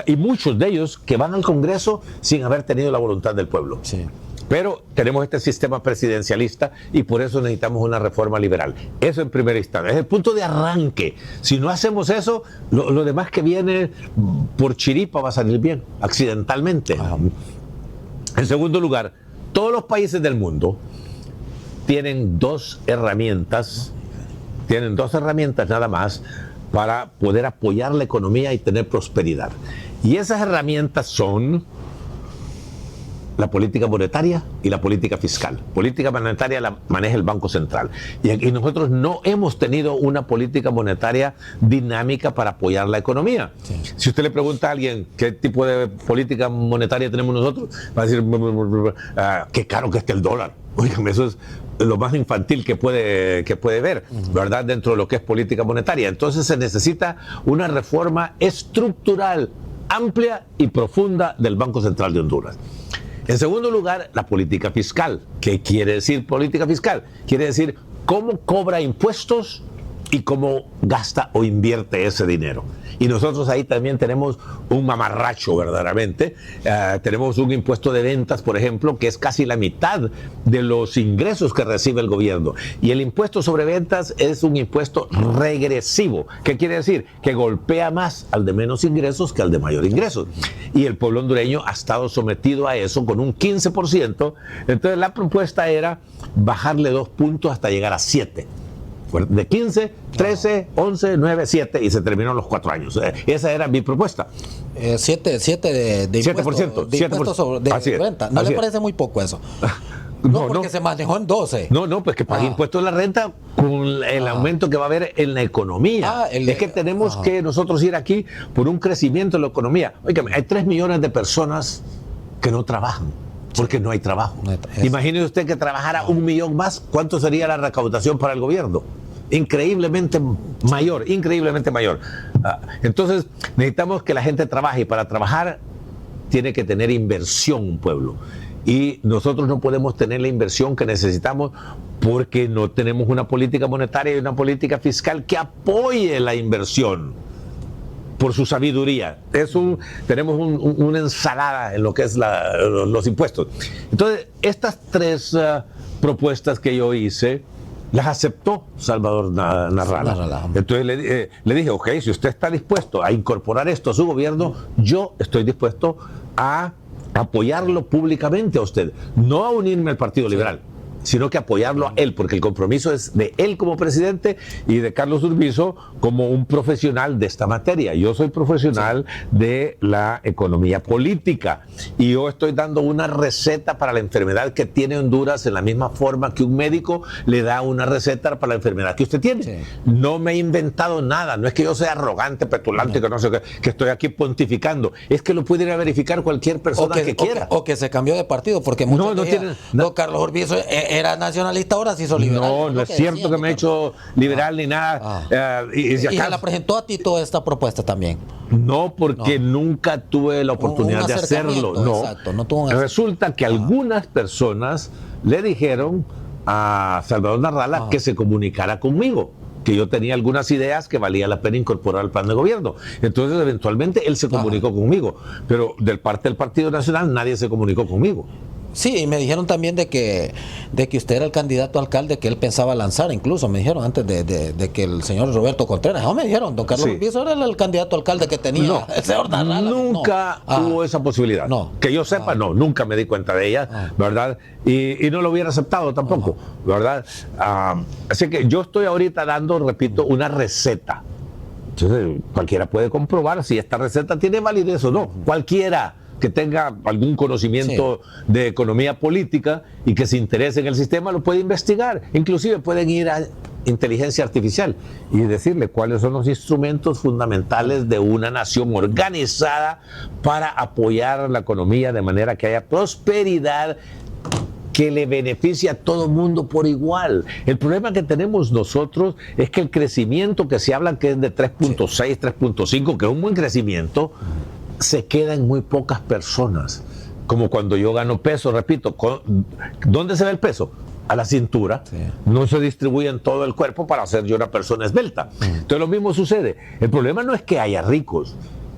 y muchos de ellos que van al Congreso sin haber tenido la voluntad del pueblo. Sí. Pero tenemos este sistema presidencialista y por eso necesitamos una reforma liberal. Eso en primera instancia. Es el punto de arranque. Si no hacemos eso, lo demás que viene por chiripa va a salir bien, accidentalmente. En segundo lugar, todos los países del mundo tienen dos herramientas nada más para poder apoyar la economía y tener prosperidad. Y esas herramientas son la política monetaria y la política fiscal. Política monetaria la maneja el Banco Central. Y nosotros no hemos tenido una política monetaria dinámica para apoyar la economía. Sí. Si usted le pregunta a alguien qué tipo de política monetaria tenemos nosotros, va a decir, qué caro que esté el dólar. Oigan, eso es lo más infantil que puede ver, ¿verdad? Dentro de lo que es política monetaria. Entonces se necesita una reforma estructural, amplia y profunda del Banco Central de Honduras. En segundo lugar, la política fiscal. ¿Qué quiere decir política fiscal? Quiere decir cómo cobra impuestos y cómo gasta o invierte ese dinero. Y nosotros ahí también tenemos un mamarracho verdaderamente. Tenemos un impuesto de ventas, por ejemplo, que es casi la mitad de los ingresos que recibe el gobierno. Y el impuesto sobre ventas es un impuesto regresivo. ¿Qué quiere decir? Que golpea más al de menos ingresos que al de mayor ingresos. Y el pueblo hondureño ha estado sometido a eso con un 15%. Entonces la propuesta era bajarle 2 puntos hasta llegar a 7. De 15, 13, 11, 9, 7 y se terminaron los 4 años. Esa era mi propuesta. 7 de impuestos, de impuestos sobre renta. ¿No le parece muy poco eso? No, porque se manejó en 12. No, pues que pague impuestos de la renta con el aumento que va a haber en la economía. Es que tenemos que nosotros ir aquí por un crecimiento en la economía. Oiga, hay 3 millones de personas que no trabajan. Porque no hay trabajo. Imagine usted que trabajara 1 millón más, ¿cuánto sería la recaudación para el gobierno? Increíblemente mayor, increíblemente mayor. Entonces, necesitamos que la gente trabaje y para trabajar tiene que tener inversión un pueblo. Y nosotros no podemos tener la inversión que necesitamos porque no tenemos una política monetaria y una política fiscal que apoye la inversión por su sabiduría. Tenemos una ensalada en lo que es los impuestos. Entonces, estas 3 propuestas que yo hice, las aceptó Salvador Narrala. Entonces le dije, ok, si usted está dispuesto a incorporar esto a su gobierno, yo estoy dispuesto a apoyarlo públicamente a usted, no a unirme al Partido Liberal, sino que apoyarlo a él, porque el compromiso es de él como presidente y de Carlos Urbizo como un profesional de esta materia. Yo soy profesional de la economía política y yo estoy dando una receta para la enfermedad que tiene Honduras en la misma forma que un médico le da una receta para la enfermedad que usted tiene. Sí. No me he inventado nada, no es que yo sea arrogante, petulante, que no sé qué, que estoy aquí pontificando, es que lo pudiera verificar cualquier persona que quiera. O que se cambió de partido, porque muchos Carlos Urbizo era nacionalista, ahora se hizo liberal. No es cierto que me he hecho liberal ni nada. ¿Y se la presentó a ti toda esta propuesta también? No, porque nunca tuve la oportunidad de hacerlo. Exacto, no tuvo Resulta que algunas personas le dijeron a Salvador Narrala que se comunicara conmigo, que yo tenía algunas ideas que valía la pena incorporar al plan de gobierno. Entonces, eventualmente, él se comunicó conmigo, pero del parte del Partido Nacional nadie se comunicó conmigo. Sí, y me dijeron también de que usted era el candidato a alcalde que él pensaba lanzar, incluso me dijeron antes de que el señor Roberto Contreras, me dijeron, don Carlos Urbizo era el candidato a alcalde que tenía el señor Narrala. Nunca hubo esa posibilidad. Que yo sepa, nunca me di cuenta de ella, ¿verdad? Y no lo hubiera aceptado tampoco, ¿verdad? Así que yo estoy ahorita dando, repito, una receta. Entonces, cualquiera puede comprobar si esta receta tiene validez o no. Cualquiera que tenga algún conocimiento de economía política y que se interese en el sistema lo puede investigar. Inclusive pueden ir a inteligencia artificial y decirle cuáles son los instrumentos fundamentales de una nación organizada para apoyar la economía de manera que haya prosperidad que le beneficie a todo mundo por igual. El problema que tenemos nosotros es que el crecimiento que se habla que es de 3.6, 3.5, que es un buen crecimiento, se queda en muy pocas personas. Como cuando yo gano peso, repito, ¿dónde se ve el peso? A la cintura. No se distribuye en todo el cuerpo para hacer yo una persona esbelta. Entonces lo mismo sucede. El problema no es que haya ricos.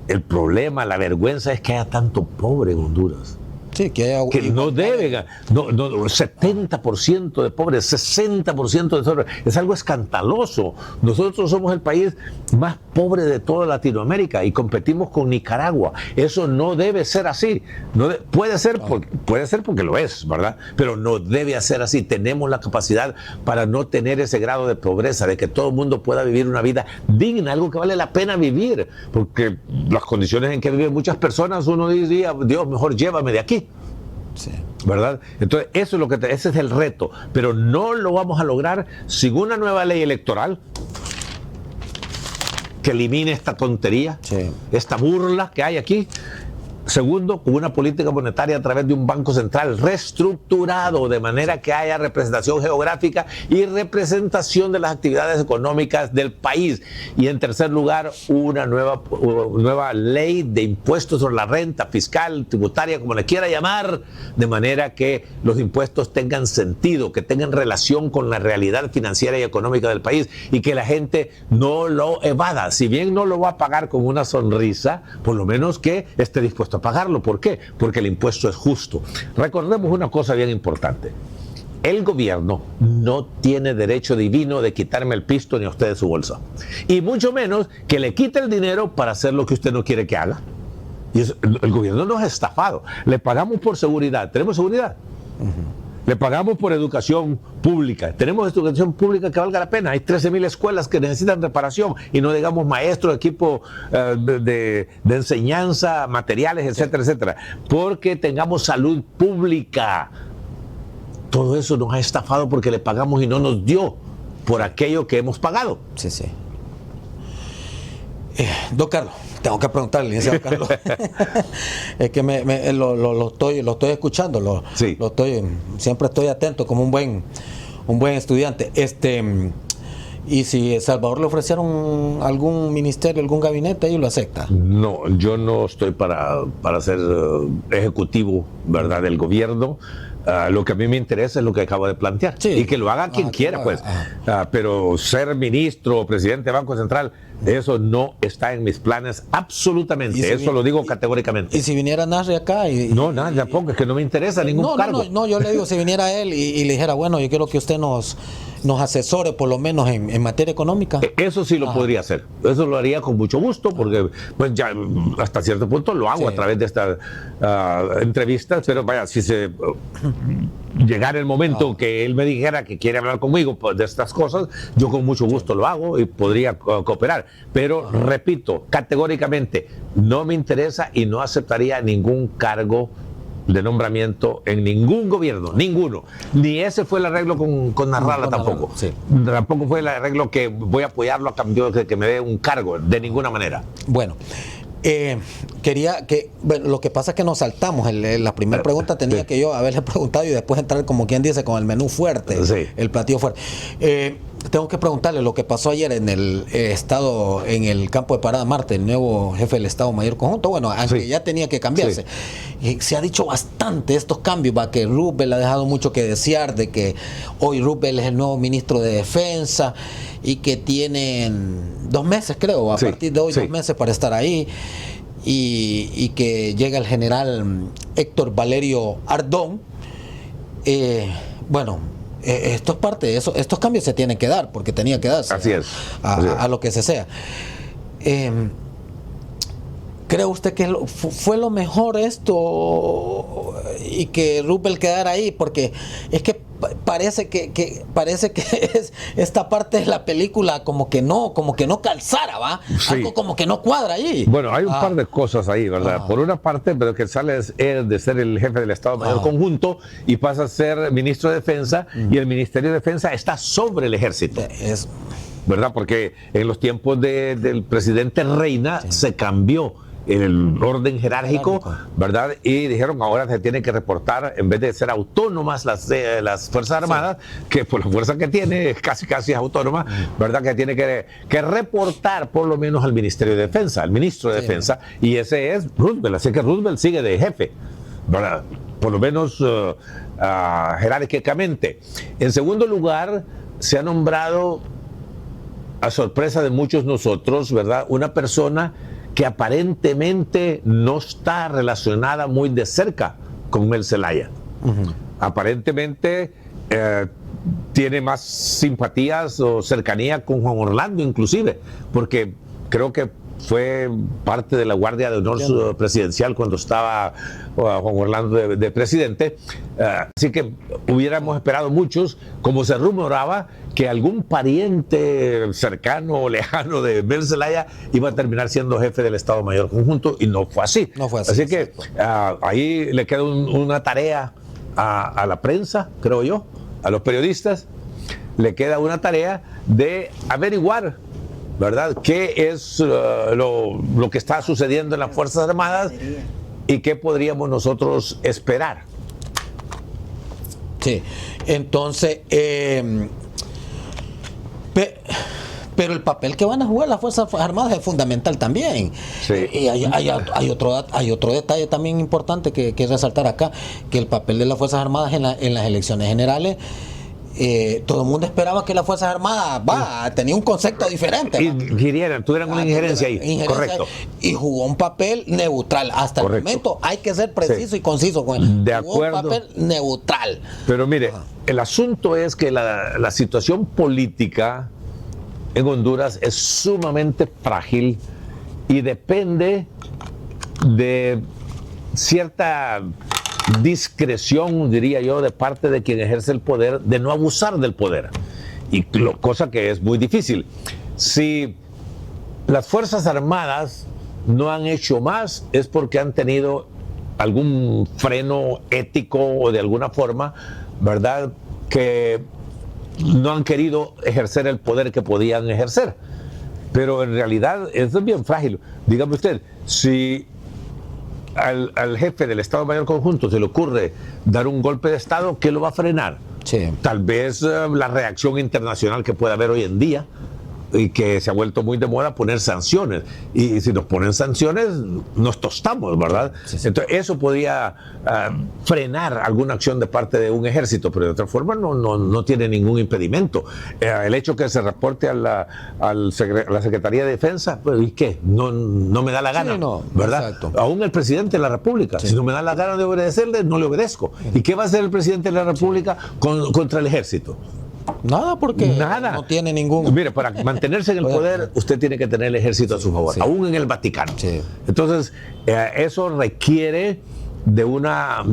El problema, la vergüenza es que haya tanto pobre en Honduras. Sí, que no debe, 70% de pobres, 60% de pobres, es algo escandaloso. Nosotros somos el país más pobre de toda Latinoamérica y competimos con Nicaragua. Eso no debe ser así. Puede ser porque lo es, ¿verdad? Pero no debe ser así. Tenemos la capacidad para no tener ese grado de pobreza, de que todo el mundo pueda vivir una vida digna, algo que vale la pena vivir, porque las condiciones en que viven muchas personas, uno diría, Dios, mejor llévame de aquí. Sí. ¿Verdad? Entonces, eso es lo que ese es el reto, pero no lo vamos a lograr sin una nueva ley electoral que elimine esta tontería, Sí. esta burla que hay aquí. Segundo, con una política monetaria a través de un banco central reestructurado de manera que haya representación geográfica y representación de las actividades económicas del país. Y en tercer lugar, una nueva ley de impuestos sobre la renta fiscal, tributaria, como le quiera llamar, de manera que los impuestos tengan sentido, que tengan relación con la realidad financiera y económica del país y que la gente no lo evada. Si bien no lo va a pagar con una sonrisa, por lo menos que esté dispuesto a pagarlo. ¿Por qué? Porque el impuesto es justo. Recordemos una cosa bien importante. El gobierno no tiene derecho divino de quitarme el pisto ni a usted de su bolsa. Y mucho menos que le quite el dinero para hacer lo que usted no quiere que haga. Y el gobierno nos ha estafado. Le pagamos por seguridad. ¿Tenemos seguridad? Le pagamos por educación pública. Tenemos educación pública que valga la pena. Hay 13,000 escuelas que necesitan reparación y no digamos maestros, equipo de enseñanza, materiales, etcétera, etcétera. Porque tengamos salud pública. Todo eso nos ha estafado porque le pagamos y no nos dio por aquello que hemos pagado. Sí, sí. Don Carlos, tengo que preguntarle, licenciado Carlos. Es que lo estoy escuchando, Sí. siempre estoy atento como un buen estudiante. Y si Salvador le ofrecieron algún ministerio, algún gabinete, ¿ellos lo acepta? No, yo no estoy para ser ejecutivo, ¿verdad?, del gobierno. Lo que a mí me interesa es lo que acabo de plantear. Sí. Y que lo haga quien quiera, pues. Pero ser ministro o presidente de Banco Central, eso no está en mis planes absolutamente. Eso lo digo categóricamente. ¿Y si viniera Nasri acá? No, nada, tampoco, es que no me interesa ningún cargo. No, yo le digo, si viniera él y le dijera, bueno, yo quiero que usted nos asesore por lo menos en materia económica. Eso sí lo podría hacer. Eso lo haría con mucho gusto, porque pues ya hasta cierto punto lo hago a través de estas entrevistas, pero vaya, si se llegara el momento que él me dijera que quiere hablar conmigo pues, de estas cosas, yo con mucho gusto lo hago y podría cooperar. Pero repito, categóricamente, no me interesa y no aceptaría ningún cargo de nombramiento en ningún gobierno, ninguno. Ni ese fue el arreglo con Narrala tampoco. Sí. Tampoco fue el arreglo que voy a apoyarlo a cambio de que me dé un cargo, de ninguna manera. Bueno, quería que, bueno, lo que pasa es que nos saltamos. La primera pregunta tenía que yo haberle preguntado y después entrar, como quien dice, con el menú fuerte, el platillo fuerte. Tengo que preguntarle lo que pasó ayer en el estado, en el campo de Parada Marte, el nuevo jefe del Estado Mayor Conjunto. Bueno, aunque ya tenía que cambiarse. Se ha dicho bastante estos cambios, va, que Rubel ha dejado mucho que desear, de que hoy Rubel es el nuevo ministro de Defensa y que tienen 2 meses, creo, a partir de hoy 2 meses para estar ahí. Y que llega el general Héctor Valerio Ardón. Bueno, esto es parte de eso. Estos cambios se tienen que dar porque tenía que darse. Así es. A lo que se sea. ¿Cree usted que fue lo mejor esto y que Rubel quedara ahí? Porque es que parece que es esta parte de la película como que no calzara, ¿va? Sí. Algo como que no cuadra allí. Bueno, hay un par de cosas ahí, ¿verdad? Por una parte, pero que sale de ser el jefe del Estado Mayor Conjunto y pasa a ser ministro de Defensa y el Ministerio de Defensa está sobre el Ejército. ¿Verdad? Porque en los tiempos del presidente Reina se cambió el orden jerárquico, ¿verdad? Y dijeron ahora se tiene que reportar, en vez de ser autónomas las Fuerzas Armadas, que por la fuerza que tiene, casi es autónoma, ¿verdad? Que tiene que reportar por lo menos al Ministerio de Defensa, al ministro de Defensa, y ese es Roosevelt, así que Roosevelt sigue de jefe, ¿verdad? Por lo menos jerárquicamente. En segundo lugar, se ha nombrado, a sorpresa de muchos nosotros, ¿verdad?, una persona que aparentemente no está relacionada muy de cerca con Mel Zelaya. Aparentemente tiene más simpatías o cercanía con Juan Orlando inclusive, porque creo que fue parte de la Guardia de Honor presidencial cuando estaba Juan Orlando de presidente. Así que hubiéramos esperado muchos, como se rumoraba, que algún pariente cercano o lejano de Mel Zelaya iba a terminar siendo jefe del Estado Mayor Conjunto, y no fue así. No fue así. Así que ahí le queda una tarea a la prensa, creo yo, a los periodistas, le queda una tarea de averiguar, ¿verdad?, qué es lo que está sucediendo en las Fuerzas Armadas y qué podríamos nosotros esperar. Sí, entonces, pero el papel que van a jugar las Fuerzas Armadas es fundamental también. Sí. Y hay otro detalle también importante que resaltar acá, que el papel de las Fuerzas Armadas en las elecciones generales, todo el mundo esperaba que las Fuerzas Armadas tenía un concepto diferente. Tuvieran una injerencia ahí. Correcto. Y jugó un papel neutral. Hasta Correcto. el momento hay que ser preciso, sí, y conciso con él. De jugó acuerdo. un papel neutral. Pero mire, el asunto es que la situación política en Honduras es sumamente frágil y depende de cierta discreción, diría yo, de parte de quien ejerce el poder, de no abusar del poder, cosa que es muy difícil. Si las Fuerzas Armadas no han hecho más, es porque han tenido algún freno ético o de alguna forma, ¿verdad?, que no han querido ejercer el poder que podían ejercer. Pero en realidad eso es bien frágil. Dígame usted, si al jefe del Estado Mayor Conjunto se le ocurre dar un golpe de Estado, ¿qué lo va a frenar? Sí. Tal vez la reacción internacional que puede haber hoy en día, y que se ha vuelto muy de moda, poner sanciones. Y si nos ponen sanciones, nos tostamos, ¿verdad? Sí, sí. Entonces eso podría frenar alguna acción de parte de un ejército, pero de otra forma no tiene ningún impedimento. El hecho que se reporte a la Secretaría de Defensa, pues, ¿y qué? No me da la gana, Sí, no, ¿verdad? exacto. Aún el presidente de la República, Sí. si no me da la gana de obedecerle, no le obedezco. ¿Y qué va a hacer el presidente de la República contra el ejército? Nada, porque Nada. no tiene ningún... Mire, para mantenerse en el poder, usted tiene que tener el ejército a su favor, sí. aún en el Vaticano. Sí. Entonces, eso requiere de una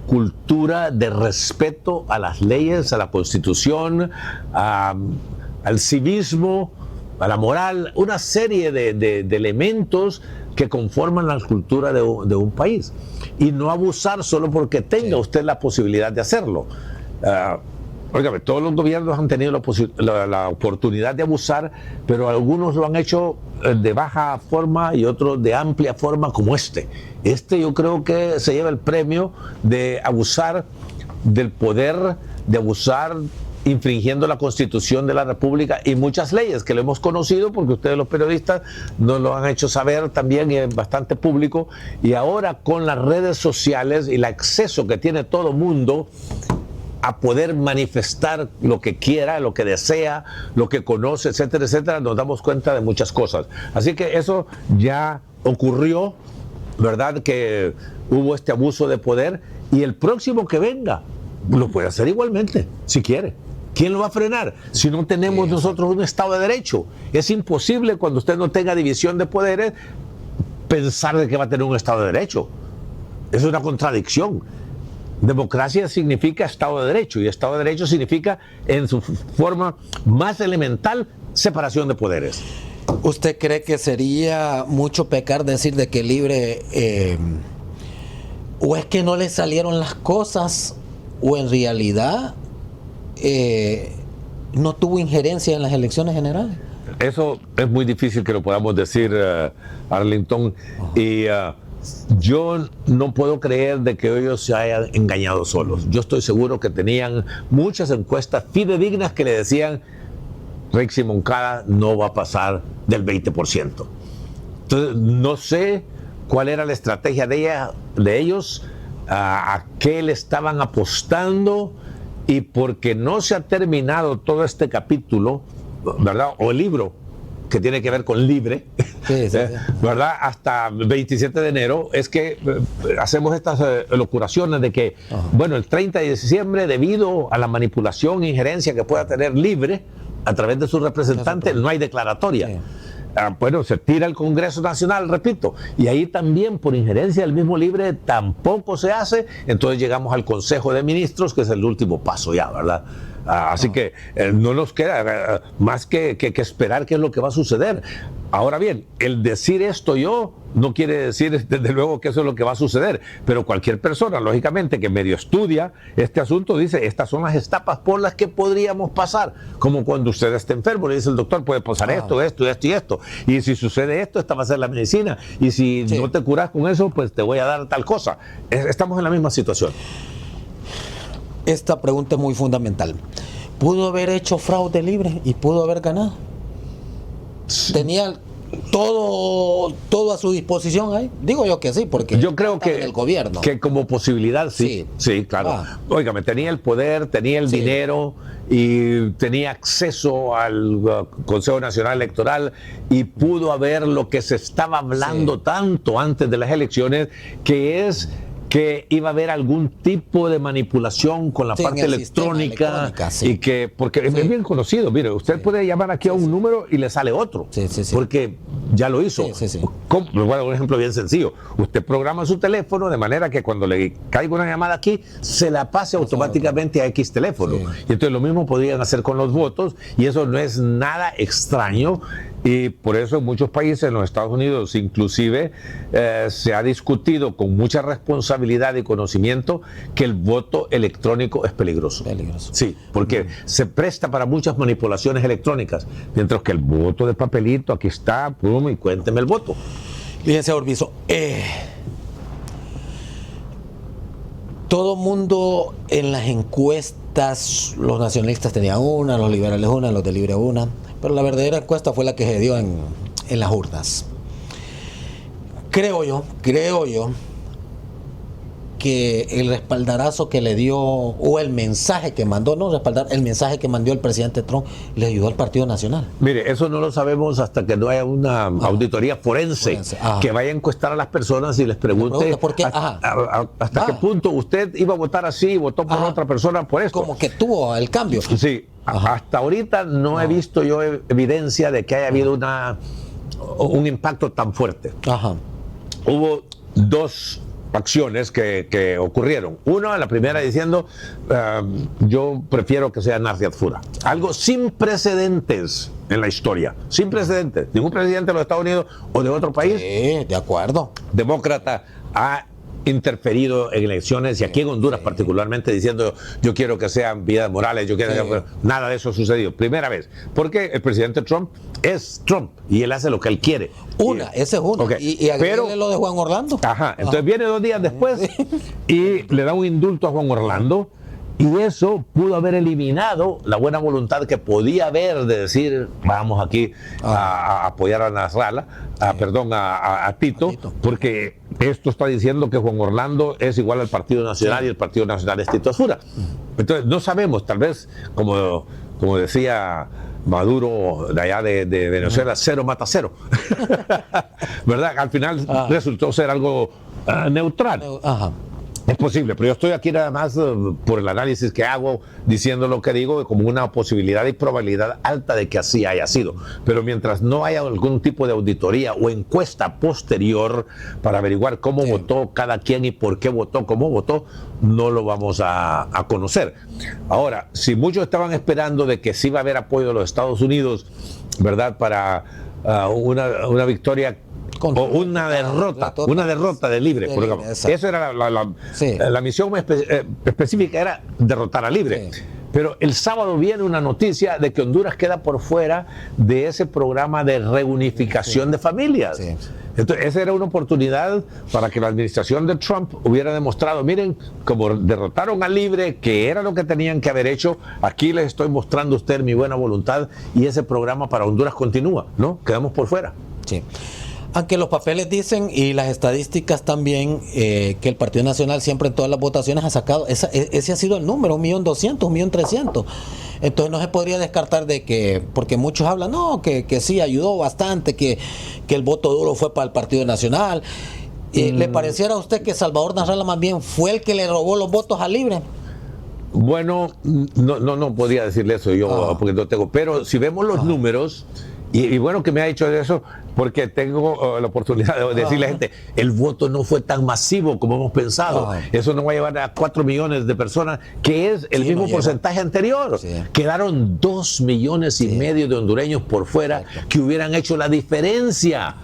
cultura de respeto a las leyes, a la Constitución, al civismo, a la moral, una serie de elementos que conforman la cultura de un país. Y no abusar solo porque tenga usted la posibilidad de hacerlo. Óigame, todos los gobiernos han tenido la oportunidad de abusar, pero algunos lo han hecho de baja forma y otros de amplia forma, como este. Yo creo que se lleva el premio de abusar del poder, de abusar infringiendo la Constitución de la República y muchas leyes que lo hemos conocido porque ustedes los periodistas nos lo han hecho saber también, y es bastante público. Y ahora con las redes sociales y el acceso que tiene todo mundo a poder manifestar lo que quiera, lo que desea, lo que conoce, etcétera, etcétera, nos damos cuenta de muchas cosas. Así que eso ya ocurrió, ¿verdad?, que hubo este abuso de poder, y el próximo que venga lo puede hacer igualmente, si quiere. ¿Quién lo va a frenar? Si no tenemos nosotros un Estado de Derecho. Es imposible, cuando usted no tenga división de poderes, pensar de que va a tener un Estado de Derecho. Es una contradicción. Democracia significa Estado de Derecho, y Estado de Derecho significa, en su forma más elemental, separación de poderes. ¿Usted cree que sería mucho pecar decir de que Libre o es que no le salieron las cosas, o en realidad no tuvo injerencia en las elecciones generales? Eso es muy difícil que lo podamos decir, Arlington, y yo no puedo creer de que ellos se hayan engañado solos. Yo estoy seguro que tenían muchas encuestas fidedignas que le decían: Rexy Moncada no va a pasar del 20%. Entonces, no sé cuál era la estrategia de ellos, a qué le estaban apostando, y porque no se ha terminado todo este capítulo, ¿verdad?, o el libro que tiene que ver con Libre, sí, sí. ¿verdad?, hasta el 27 de enero, es que hacemos estas locuraciones de que, bueno, el 30 de diciembre, debido a la manipulación e injerencia que pueda tener Libre a través de sus representantes, no hay declaratoria. Sí. bueno, se tira el Congreso Nacional, repito, y ahí también por injerencia del mismo Libre tampoco se hace, entonces llegamos al Consejo de Ministros, que es el último paso ya, ¿verdad? Así que no nos queda más que esperar qué es lo que va a suceder. Ahora bien, el decir esto yo no quiere decir desde luego que eso es lo que va a suceder, pero cualquier persona, lógicamente, que medio estudia este asunto, dice, estas son las etapas por las que podríamos pasar, como cuando usted esté enfermo, le dice el doctor, puede pasar esto, esto, esto y esto, y si sucede esto, esta va a ser la medicina, y si no te curas con eso, pues te voy a dar tal cosa. Estamos en la misma situación. Esta pregunta es muy fundamental. ¿Pudo haber hecho fraude Libre y pudo haber ganado? ¿Tenía todo a su disposición ahí? Digo yo que sí, porque yo creo que el gobierno. Que como posibilidad sí, claro. Óigame, tenía el poder, tenía el dinero y tenía acceso al Consejo Nacional Electoral y pudo haber lo que se estaba hablando tanto antes de las elecciones, que es que iba a haber algún tipo de manipulación con la parte electrónica y que, porque es bien conocido, mire, usted puede llamar aquí a un número y le sale otro, porque ya lo hizo. Les voy a dar un ejemplo bien sencillo. Usted programa su teléfono de manera que cuando le caiga una llamada aquí, se la pase automáticamente a X teléfono. Y entonces lo mismo podrían hacer con los votos, y eso no es nada extraño. Y por eso en muchos países, en los Estados Unidos inclusive, se ha discutido con mucha responsabilidad y conocimiento que el voto electrónico es peligroso. Sí, porque se presta para muchas manipulaciones electrónicas, mientras que el voto de papelito, aquí está, pum, y cuénteme el voto. Fíjense, Orbizo, todo mundo en las encuestas, los nacionalistas tenían una, los liberales una, los de Libre una, pero la verdadera encuesta fue la que se dio en las urnas. Creo yo que el respaldarazo que le dio, o el mensaje que mandó, el mensaje que mandó el presidente Trump, le ayudó al Partido Nacional. Mire, eso no lo sabemos hasta que no haya una auditoría forense que vaya a encuestar a las personas y les pregunte ¿por qué? hasta qué punto usted iba a votar así y votó por otra persona por esto. Como que tuvo el cambio. Sí, hasta ahorita no he visto yo evidencia de que haya habido un impacto tan fuerte. Hubo dos acciones que ocurrieron. Una, la primera diciendo, yo prefiero que sea Narciat Fura. Algo sin precedentes en la historia. Sin precedentes. Ningún presidente de los Estados Unidos o de otro país de acuerdo, demócrata ha interferido en elecciones, y aquí en Honduras particularmente, diciendo yo quiero que sean Vidal Morales, yo quiero nada de eso ha sucedido. Primera vez. Porque el presidente Trump es Trump y él hace lo que él quiere. Ese es uno. Y agregarle lo de Juan Orlando. Entonces viene 2 días después y le da un indulto a Juan Orlando, y eso pudo haber eliminado la buena voluntad que podía haber de decir, vamos aquí a apoyar a Nasrallah, a Tito, porque esto está diciendo que Juan Orlando es igual al Partido Nacional y el Partido Nacional es Tito Asura. Entonces no sabemos, tal vez, como decía Maduro de allá de Venezuela, cero mata cero. ¿Verdad? Al final resultó ser algo neutral. Es posible, pero yo estoy aquí nada más por el análisis que hago, diciendo lo que digo como una posibilidad y probabilidad alta de que así haya sido. Pero mientras no haya algún tipo de auditoría o encuesta posterior para averiguar cómo votó cada quien y por qué votó, cómo votó, no lo vamos a conocer. Ahora, si muchos estaban esperando de que sí iba a haber apoyo de los Estados Unidos, ¿verdad?, para una victoria o una derrota de Libre. Esa era la misión específica, era derrotar a Libre. Pero el sábado viene una noticia de que Honduras queda por fuera de ese programa de reunificación de familias. Entonces, esa era una oportunidad para que la administración de Trump hubiera demostrado, miren, como derrotaron a Libre, que era lo que tenían que haber hecho, aquí les estoy mostrando a usted mi buena voluntad, y ese programa para Honduras continúa, ¿no? Quedamos por fuera. Aunque los papeles dicen, y las estadísticas también, que el Partido Nacional siempre en todas las votaciones ha sacado, ese ha sido el número, 1.200.000, 1.300.000. Entonces no se podría descartar de que, porque muchos hablan, que sí, ayudó bastante, que el voto duro fue para el Partido Nacional. ¿Le pareciera a usted que Salvador Nasrallah más bien fue el que le robó los votos a Libre? Bueno, no podría decirle eso yo, porque no tengo, pero si vemos los números, Y bueno que me ha dicho eso, porque tengo la oportunidad de decirle a la gente, el voto no fue tan masivo como hemos pensado. Eso no va a llevar a 4 millones de personas, que es el mismo porcentaje anterior. Sí. Quedaron 2 millones y medio de hondureños por fuera que hubieran hecho la diferencia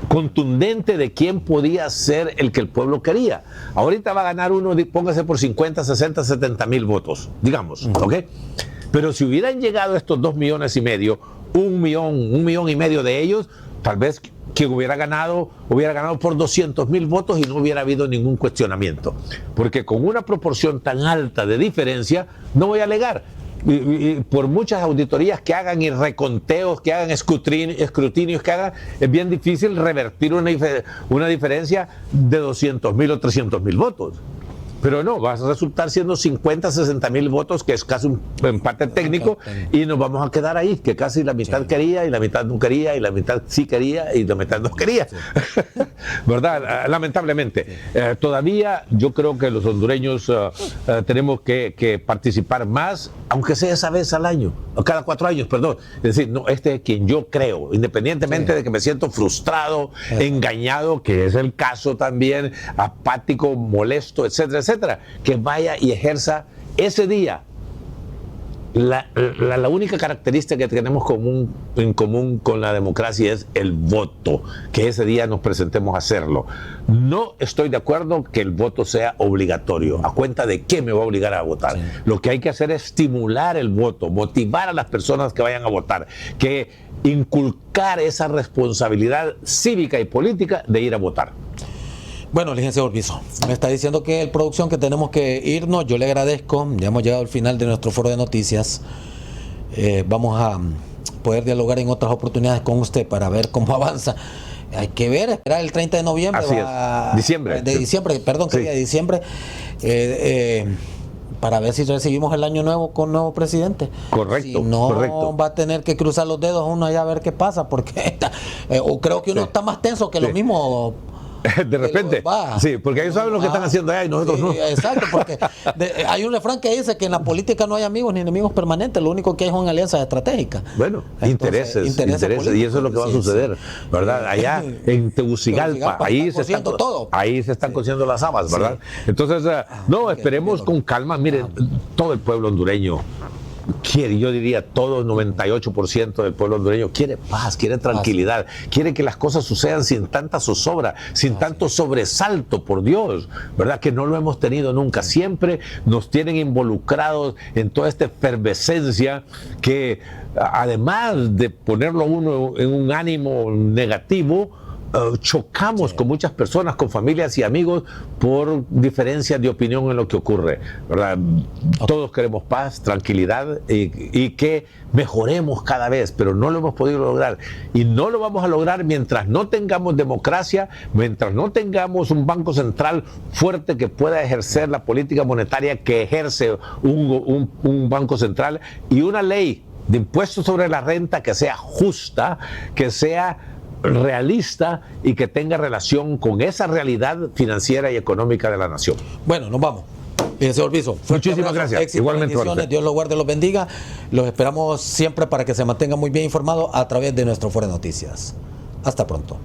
contundente de quién podía ser el que el pueblo quería. Ahorita va a ganar uno, póngase por 50, 60, 70 mil votos, digamos, ¿ok? Pero si hubieran llegado estos 2 millones y medio, 1 millón y medio de ellos, tal vez quien hubiera ganado por 200,000 votos y no hubiera habido ningún cuestionamiento. Porque con una proporción tan alta de diferencia, no voy a alegar. Y por muchas auditorías que hagan y reconteos que hagan, escrutinios que hagan, es bien difícil revertir una diferencia de 200,000 o 300,000 votos. Pero no, va a resultar siendo 50, 60,000 votos, que es casi un empate técnico, y nos vamos a quedar ahí, que casi la mitad quería y la mitad no quería, y la mitad sí quería y la mitad no quería. Sí. ¿Verdad? Lamentablemente. Todavía yo creo que los hondureños tenemos que participar más, aunque sea esa vez al año, o cada 4 años, perdón. Es decir, no, este es quien yo creo, independientemente de que me siento frustrado, engañado, que es el caso también, apático, molesto, etcétera, etcétera, que vaya y ejerza ese día. La única característica que tenemos en común con la democracia es el voto, que ese día nos presentemos a hacerlo. No estoy de acuerdo que el voto sea obligatorio. ¿A cuenta de qué me va a obligar a votar? Sí. Lo que hay que hacer es estimular el voto, motivar a las personas que vayan a votar, que inculcar esa responsabilidad cívica y política de ir a votar. Bueno, licenciado Urbizo, me está diciendo que el producción que tenemos que irnos. Yo le agradezco, ya hemos llegado al final de nuestro foro de noticias. Vamos a poder dialogar en otras oportunidades con usted para ver cómo avanza. Hay que ver, esperar el 30 de noviembre. Así es. Diciembre. De diciembre, perdón, que diga diciembre. Para ver si recibimos el año nuevo con nuevo presidente. Correcto. Si no, correcto. Va a tener que cruzar los dedos uno allá a ver qué pasa, porque o creo que uno está más tenso que lo mismo. De repente, sí, porque ellos saben lo que están haciendo allá y nosotros no. Exacto, porque hay un refrán que dice que en la política no hay amigos ni enemigos permanentes, lo único que hay son alianzas estratégicas. Bueno, intereses, y eso es lo que va a suceder, ¿verdad? Allá en Tegucigalpa, ahí se están cociendo las habas, ¿verdad? Sí. Entonces, no, esperemos con calma. Miren, todo el pueblo hondureño quiere, yo diría todo el 98% del pueblo hondureño quiere paz, quiere tranquilidad, quiere que las cosas sucedan sin tanta zozobra, sin tanto sobresalto, por Dios, ¿verdad? Que no lo hemos tenido nunca. Siempre nos tienen involucrados en toda esta efervescencia que, además de ponerlo uno en un ánimo negativo, chocamos con muchas personas, con familias y amigos por diferencias de opinión en lo que ocurre, ¿verdad? Todos queremos paz, tranquilidad y que mejoremos cada vez, pero no lo hemos podido lograr y no lo vamos a lograr mientras no tengamos democracia, mientras no tengamos un banco central fuerte que pueda ejercer la política monetaria que ejerce un banco central y una ley de impuestos sobre la renta que sea justa, que sea realista y que tenga relación con esa realidad financiera y económica de la nación. Bueno, nos vamos. Señor Urbizo, muchísimas gracias. Éxito, igualmente. Dios los guarde y los bendiga. Los esperamos siempre para que se mantenga muy bien informado a través de nuestro Foro de Noticias. Hasta pronto.